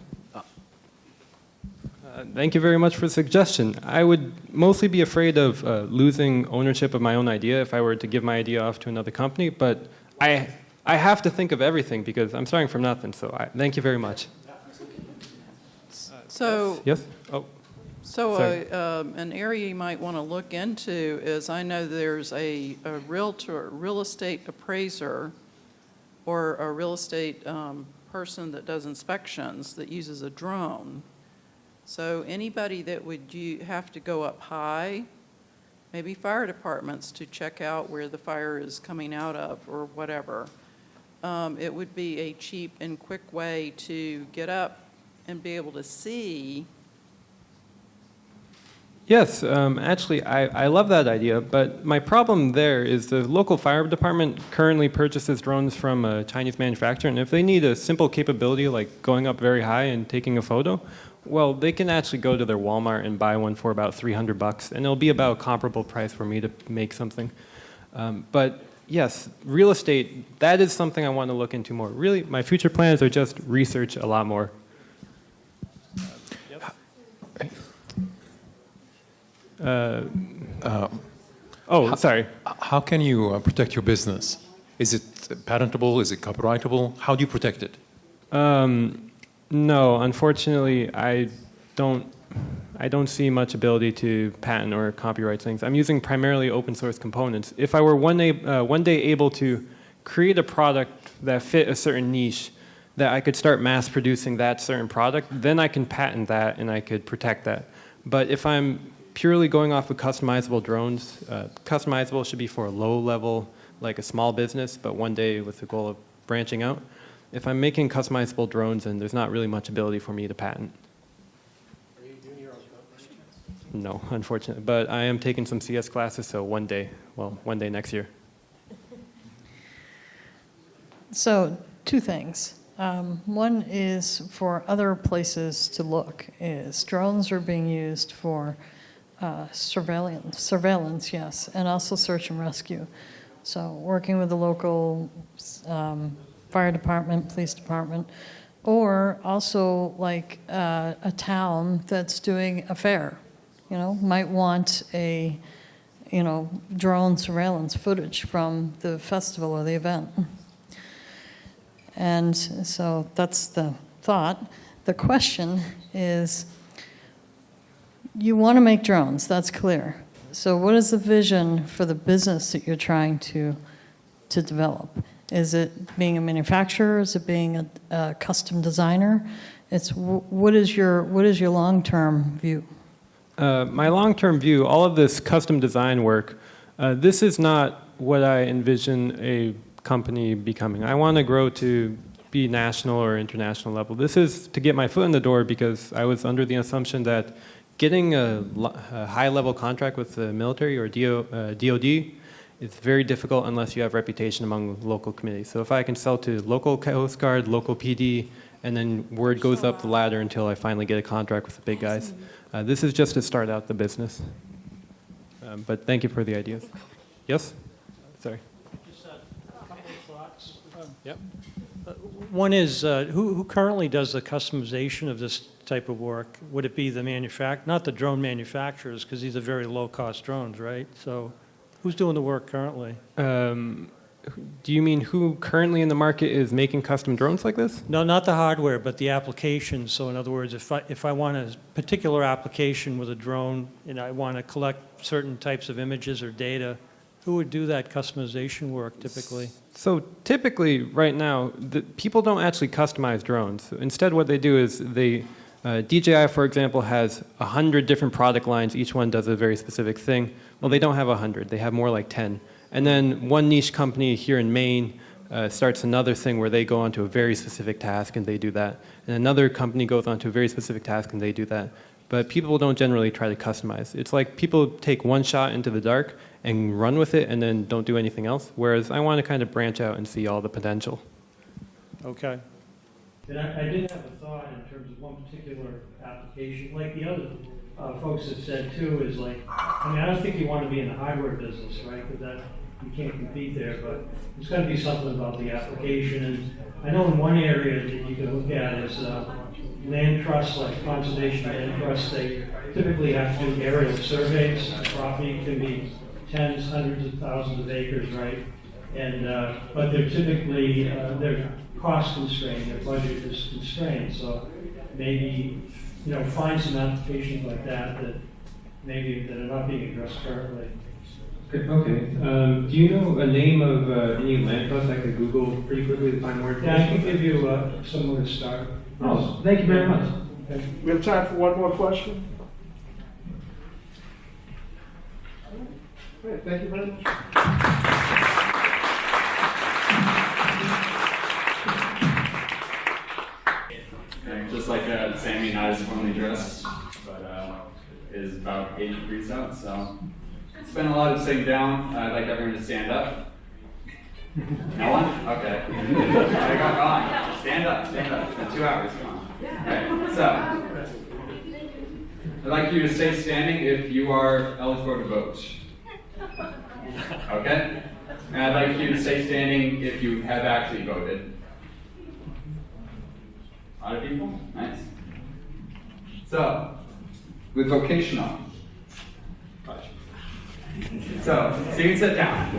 Speaker 15: Thank you very much for the suggestion. I would mostly be afraid of losing ownership of my own idea if I were to give my idea off to another company, but I have to think of everything because I'm starting from nothing, so thank you very much.
Speaker 19: So,
Speaker 15: Yes? Oh.
Speaker 19: so
Speaker 15: Sorry.
Speaker 19: an area you might want to look into is, I know there's a realtor, real estate appraiser, or a real estate person that does inspections that uses a drone. So anybody that would have to go up high, maybe fire departments to check out where the fire is coming out of or whatever, it would be a cheap and quick way to get up and be able to see.
Speaker 15: Yes, actually, I love that idea, but my problem there is the local fire department currently purchases drones from a Chinese manufacturer, and if they need a simple capability like going up very high and taking a photo, well, they can actually go to their Walmart and buy one for about $300, and it'll be about a comparable price for me to make something. But yes, real estate, that is something I want to look into more. Really, my future plans are just research a lot more. Sorry.
Speaker 10: How can you protect your business? Is it patentable? Is it copyrightable? How do you protect it?
Speaker 15: No, unfortunately, I don't see much ability to patent or copyright things. I'm using primarily open source components. If I were one day able to create a product that fit a certain niche, that I could start mass producing that certain product, then I can patent that and I could protect that. But if I'm purely going off of customizable drones, customizable should be for a low level, like a small business, but one day with the goal of branching out. If I'm making customizable drones, then there's not really much ability for me to patent.
Speaker 21: Are you doing your own code?
Speaker 15: No, unfortunately. But I am taking some CS classes, so one day next year.
Speaker 1: So, two things. One is for other places to look. Is drones are being used for surveillance, yes, and also search and rescue. So, working with the local fire department, police department, or also like a town that's doing a fair, might want a, drone surveillance footage from the festival or the event. And so that's the thought. The question is, you want to make drones, that's clear. So what is the vision for the business that you're trying to develop? Is it being a manufacturer? Is it being a custom designer? It's what is your long-term view?
Speaker 15: My long-term view, all of this custom design work, this is not what I envision a company becoming. I want to grow to be national or international level. This is to get my foot in the door because I was under the assumption that getting a high-level contract with the military or DOD is very difficult unless you have reputation among local committees. So if I can sell to local Coast Guard, local PD, and then word goes up the ladder until I finally get a contract with the big guys. This is just to start out the business. But thank you for the ideas. Yes? Sorry.
Speaker 20: Just a couple of thoughts.
Speaker 15: Yep.
Speaker 20: One is, who currently does the customization of this type of work? Would it be the not the drone manufacturers, because these are very low-cost drones, right? So who's doing the work currently?
Speaker 15: Do you mean who currently in the market is making custom drones like this?
Speaker 20: No, not the hardware, but the applications. So in other words, if I want a particular application with a drone and I want to collect certain types of images or data, who would do that customization work typically?
Speaker 15: So typically, right now, people don't actually customize drones. Instead, what they do is DJI, for example, has 100 different product lines. Each one does a very specific thing. Well, they don't have 100. They have more like 10. And then one niche company here in Maine starts another thing where they go onto a very specific task and they do that. And another company goes onto a very specific task and they do that. but people don't generally try to customize. It's like people take one shot into the dark and run with it and then don't do anything else, whereas I want to kind of branch out and see all the potential.
Speaker 20: Okay. And I did have a thought in terms of one particular application, like the other folks have said too, is like, I mean, I don't think you want to be in the hardware business, right? Because that, you can't compete there, but there's got to be something about the application. And I know in one area that you can look at is land trusts, like conservation land trusts, they typically have to do aerial surveys. Property can be tens, hundreds of thousands of acres, right? And but they're typically they're cost constrained, their budget is constrained. So maybe, you know, find some applications like that that maybe that are not being addressed currently.
Speaker 15: Okay. Do you know a name of any land trust I could Google pretty quickly to find more information?
Speaker 20: Yeah, I can give you somewhere to start.
Speaker 15: Oh, thank you very much.
Speaker 20: Okay.
Speaker 2: We have time for one more question. Great, thank you very much.
Speaker 3: Just like Sammy, not as formally dressed, but is about 8 degrees out, so it's been a lot of sitting down. I'd like everyone to stand up. No one? Okay. I got gone. Stand up, stand up. It's been 2 hours, come on. Okay, so I'd like you to stay standing if you are eligible to vote. Okay? And I'd like you to stay standing if you have actually voted. A lot of people? Nice. So, with vocational. So you can sit down.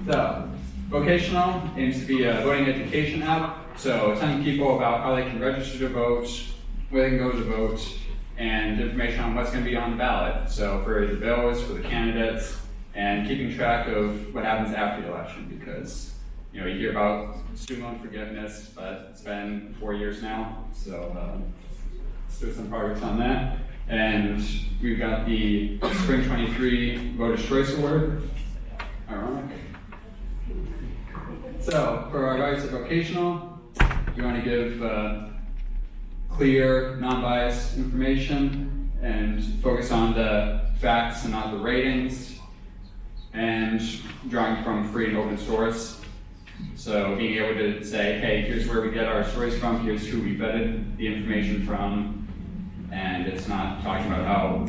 Speaker 3: So, vocational aims to be a voting education app. So telling people about how they can register to vote, where they can go to vote, and information on what's going to be on the ballot. So for the bills, for the candidates, and keeping track of what happens after the election, because you hear about student loan forgiveness, but it's been 4 years now, so let's do some progress on that. And we've got the Spring 23 Voters' Choice Award. Ironic. So for our advice at vocational, we want to give clear, non-biased information and focus on the facts and not the ratings, and drawing from free and open source. So being able to say, hey, here's where we get our stories from, here's who we vetted the information from, and it's not talking about how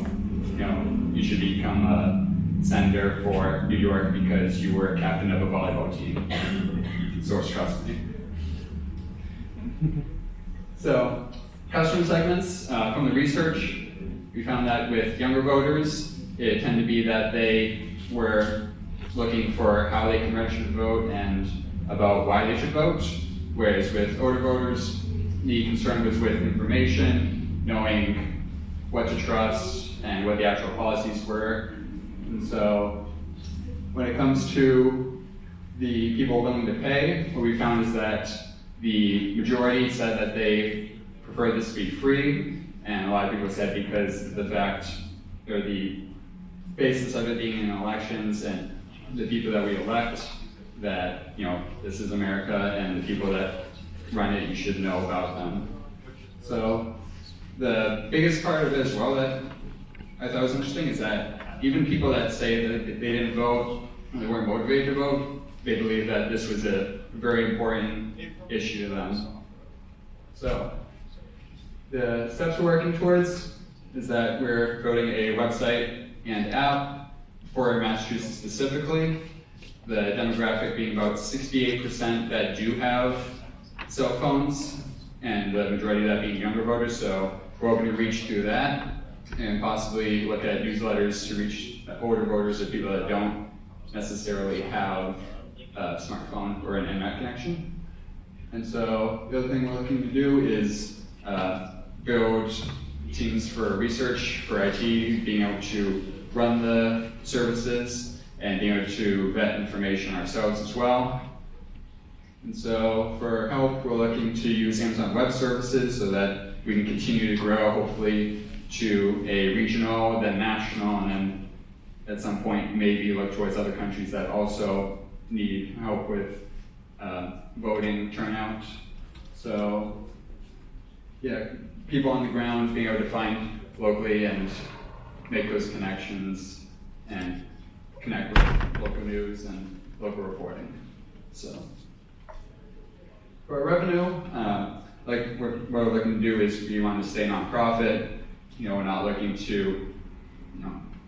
Speaker 3: you should become a senator for New York because you were captain of a volleyball team. Source trust me. So, customer segments, from the research, we found that with younger voters, it tended to be that they were looking for how they can register to vote and about why they should vote, whereas with older voters, the concern was with information, knowing what to trust and what the actual policies were. And so when it comes to the people willing to pay, what we found is that the majority said that they prefer this to be free, and a lot of people said because the fact, or the basis of it being in elections and the people that we elect, that this is America and the people that run it, you should know about them. So the biggest part of it as well that I thought was interesting is that even people that say that they didn't vote, they weren't motivated to vote, they believe that this was a very important issue to them. So the steps we're working towards is that we're building a website and app for Massachusetts specifically, the demographic being about 68% that do have cell phones, and the majority of that being younger voters, so we're hoping to reach through that, and possibly look at newsletters to reach older voters or people that don't necessarily have a smartphone or an internet connection. And so the other thing we're looking to do is build teams for research, for IT, being able to run the services, and being able to vet information ourselves as well. And so for help, we're looking to use Amazon Web Services so that we can continue to grow, hopefully, to a regional, then national, and then at some point maybe look towards other countries that also need help with voting turnout. So yeah, people on the ground being able to find locally and make those connections and connect with local news and local reporting. So for our revenue, like what we're looking to do is we want to stay nonprofit. We're not looking to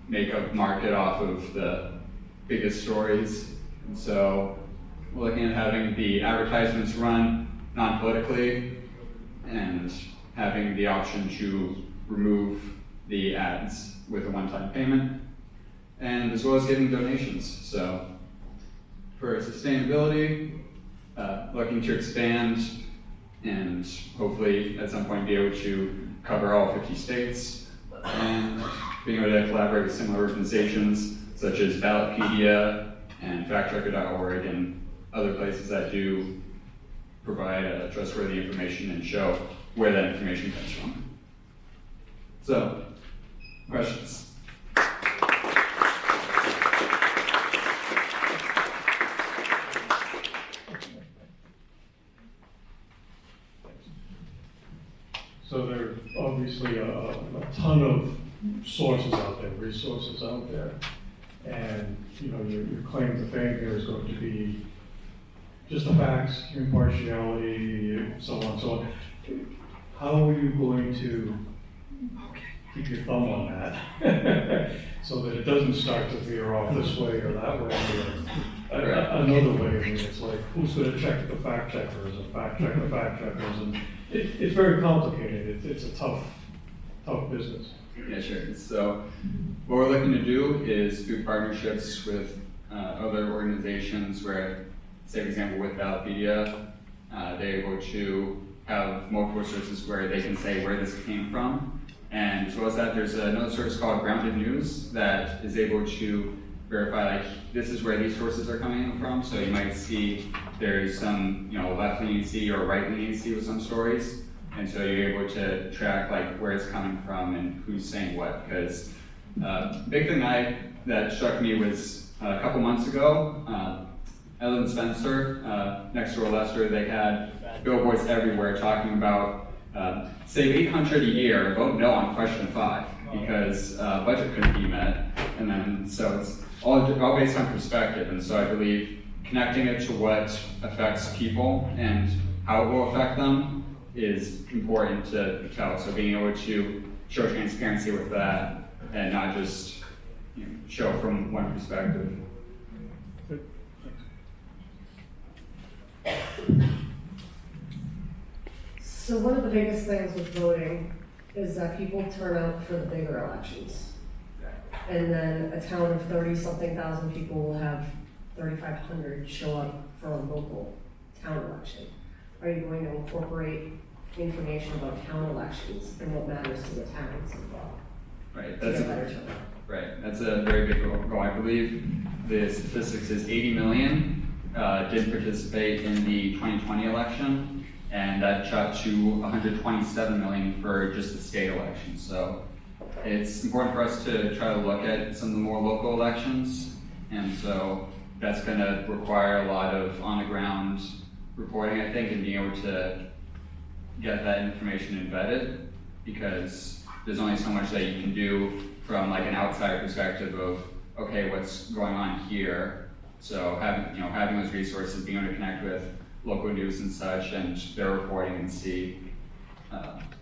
Speaker 3: make a market off of the biggest stories. And so we're looking at having the advertisements run non-politically and having the option to remove the ads with a one-time payment, and as well as getting donations. So for sustainability, looking to expand and hopefully at some point be able to cover all 50 states, and being able to collaborate with similar organizations such as Ballotpedia and FactChecker.org and other places that do provide trustworthy information and show where that information comes from. So, questions?
Speaker 11: So there are obviously a ton of sources out there, resources out there. And, your claim to fame here is going to be just the facts, impartiality, so on, so on. How are you going to keep your thumb on that so that it doesn't start to veer off this way or that way or another way? I mean, it's like, who's going to check the fact checkers and fact check the fact checkers? And it's very complicated. It's a tough business.
Speaker 3: Yeah, sure. So what we're looking to do is through partnerships with other organizations where, say for example with Ballotpedia, they're able to have multiple sources where they can say where this came from. And as well as that, there's another source called Grounded News that is able to verify, like, this is where these sources are coming from. So you might see there's some, left-leaning C or right-leaning C with some stories. And so you're able to track like where it's coming from and who's saying what. Because big thing that struck me was a couple months ago, I live in Spencer, next door Leicester, they had billboards everywhere talking about save 800 a year, vote no on question 5 because budget couldn't be met. And then so it's all based on perspective. And so I believe connecting it to what affects people and how it will affect them is important to tell. So being able to show transparency with that and not just show from one perspective.
Speaker 6: So one of the biggest things with voting is that people turn out for the bigger elections. And then a town of 30-something thousand people will have 3,500 show up for a local town election. Are you going to incorporate information about town elections and what matters to the towns as well?
Speaker 3: Right,
Speaker 6: That's
Speaker 3: a very big goal. I believe the statistics is 80 million did participate in the 2020 election, and that shot to 127 million for just the state election. So it's important for us to try to look at some of the more local elections, and so that's going to require a lot of on-the-ground reporting, I think, and being able to get that information embedded, because there's only so much that you can do from like an outside perspective of, okay, what's going on here. So having those resources, being able to connect with local news and such, and their reporting and see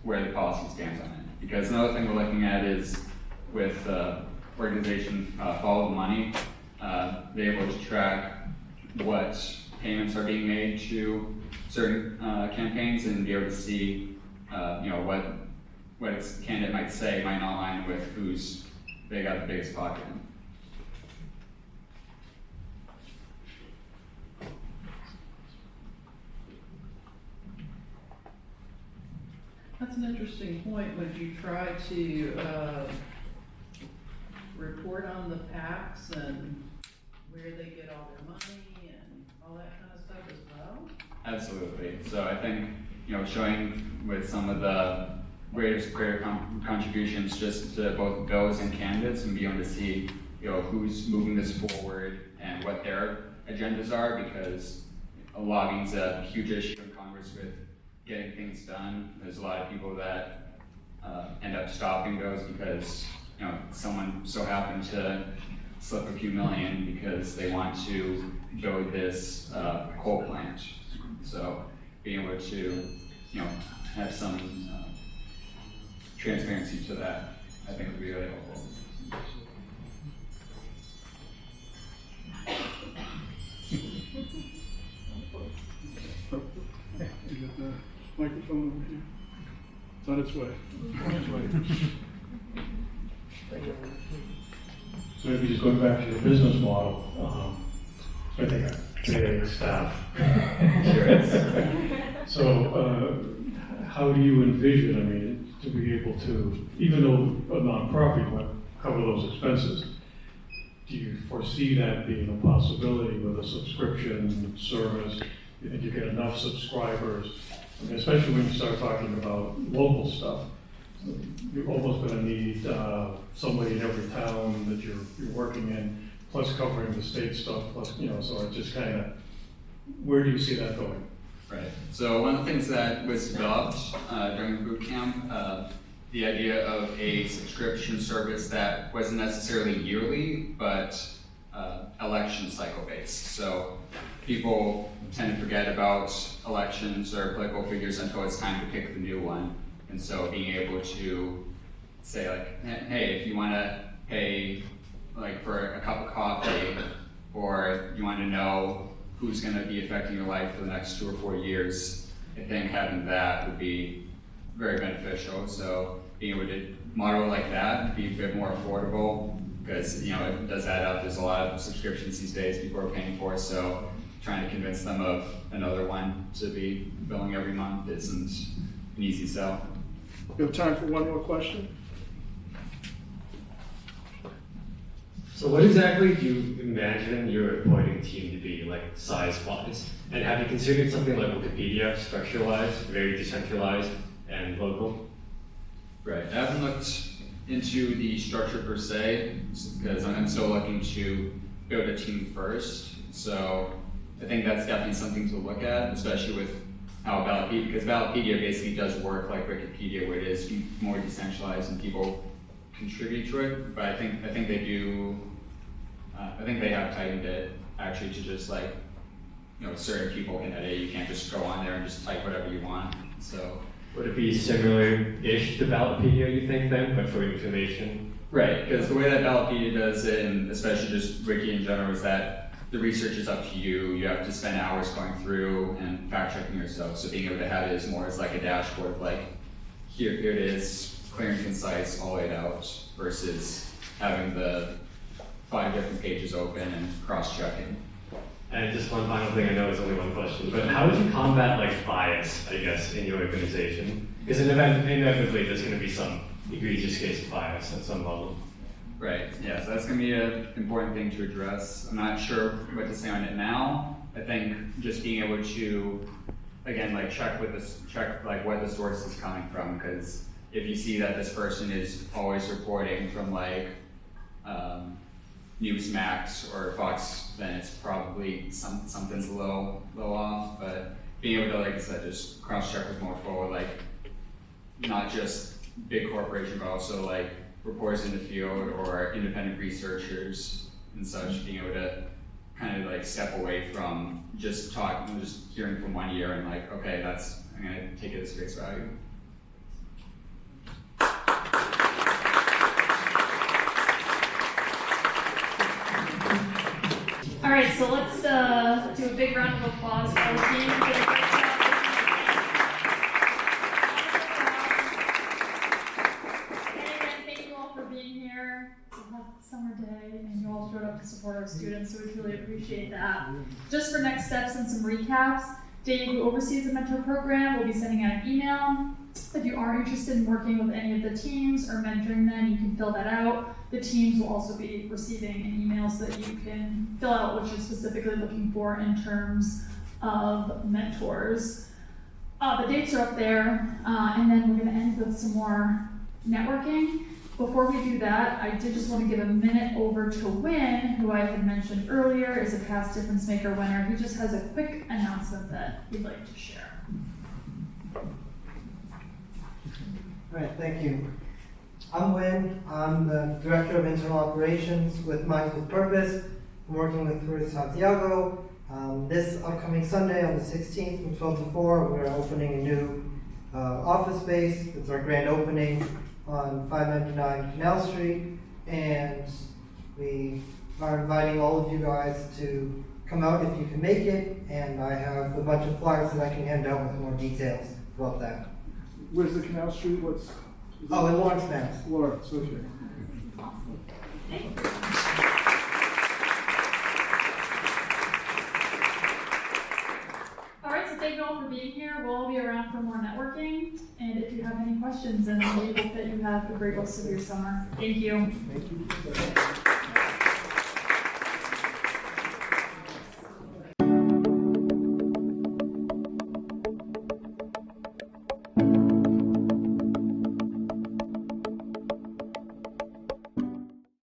Speaker 3: where the policy stands on it. Because another thing we're looking at is with organization Follow the Money, they're able to track what payments are being made to certain campaigns and be able to see, what its candidate might say might not align with who's they got the biggest pocket in.
Speaker 19: That's an interesting point. Would you try to report on the PACs and where they get all their money and all that kind of stuff as well?
Speaker 3: Absolutely. So I think, showing with some of the greater contributions just to both those and candidates, and be able to see, who's moving this forward and what their agendas are, because lobbying is a huge issue in Congress with getting things done. There's a lot of people that end up stopping those because someone so happened to slip a few million because they want to build this coal plant. So being able to have some transparency to that, I think would be really helpful.
Speaker 2: You got the microphone over here. It's on its way.
Speaker 11: So maybe just going back to your business model, I think JA staff. So how do you envision, to be able to, even though a nonprofit might cover those expenses, do you foresee that being a possibility with a subscription service? Do you think you get enough subscribers? Especially when you start talking about local stuff. You're almost going to need somebody in every town that you're working in, plus covering the state stuff, plus, so it's just kind of, where do you see that going?
Speaker 3: Right. So one of the things that was developed during the boot camp, the idea of a subscription service that wasn't necessarily yearly, but election cycle based. So people tend to forget about elections or political figures until it's time to pick the new one. And so being able to say hey, if you want to pay for a cup of coffee, or you want to know who's going to be affecting your life for the next 2 or 4 years, I think having that would be very beneficial. So being able to model like that would be a bit more affordable, because it does add up. There's a lot of subscriptions these days people are paying for, so trying to convince them of another one to be billing every month isn't an easy sell.
Speaker 2: We have time for one more question.
Speaker 4: So what exactly do you imagine your reporting team to be, size-wise? And have you considered something like Wikipedia, structure-wise, very decentralized and local?
Speaker 3: Right. I haven't looked into the structure per se, because I'm still looking to build a team first. So I think that's definitely something to look at, especially with how Ballotpedia, because Ballotpedia basically does work like Wikipedia, where it is more decentralized and people contribute to it. But I think they do. I think they have tightened it actually to just certain people can edit. You can't just go on there and just type whatever you want. So
Speaker 4: would it be similar-ish to Ballotpedia, you think, then, but for information?
Speaker 3: Right, because the way that Ballotpedia does it, and especially just Wiki in general, is that the research is up to you. You have to spend hours going through and fact-checking yourself. So being able to have it as more as a dashboard of here it is, clear and concise, all laid out, versus having the 5 different pages open and cross-checking.
Speaker 4: And just one final thing, I know it's only one question, but how would you combat bias, I guess, in your organization? Because inevitably there's going to be some egregious case of bias at some level.
Speaker 3: Right, yeah, so that's going to be an important thing to address. I'm not sure what to say on it now. I think just being able to, again, check what the source is coming from, because if you see that this person is always reporting from Newsmax or Fox, then it's probably something's a little off. But being able to, like I said, just cross-check with multiple, not just big corporation, but also reporters in the field or independent researchers and such, being able to kind of step away from just hearing from one year and okay, I'm gonna take it as face value.
Speaker 9: All right, so let's do a big round of applause for the team. And again, thank you all for being here. It's a hot summer day, and you all showed up to support our students, so we really appreciate that. Just for next steps and some recaps, Dave, who oversees the mentor program, will be sending out an email. If you are interested in working with any of the teams or mentoring them, you can fill that out. The teams will also be receiving an email so that you can fill out what you're specifically looking for in terms of mentors. The dates are up there, and then we're going to end with some more networking. Before we do that, I did just want to give a minute over to Win, who I had mentioned earlier is a past DifferenceMaker winner. He just has a quick announcement that we'd like to share.
Speaker 5: All right, thank you. I'm Wynn. I'm the Director of Internal Operations with Minds with Purpose. I'm working with Ruth Santiago. This upcoming Sunday on the 16th from 12 to 4, we're opening a new office space. It's our grand opening on 599 Canal Street. And we are inviting all of you guys to come out if you can make it. And I have a bunch of flyers that I can hand out with more details about that.
Speaker 2: Where's the Canal Street? What's?
Speaker 5: Oh, in Lawrence, Mass.
Speaker 2: Lawrence, okay.
Speaker 18: All right, so thank you all for being here. We'll all be around for more networking. And if you have any questions, then we hope that you have a great rest of your summer. Thank you.
Speaker 2: Thank you.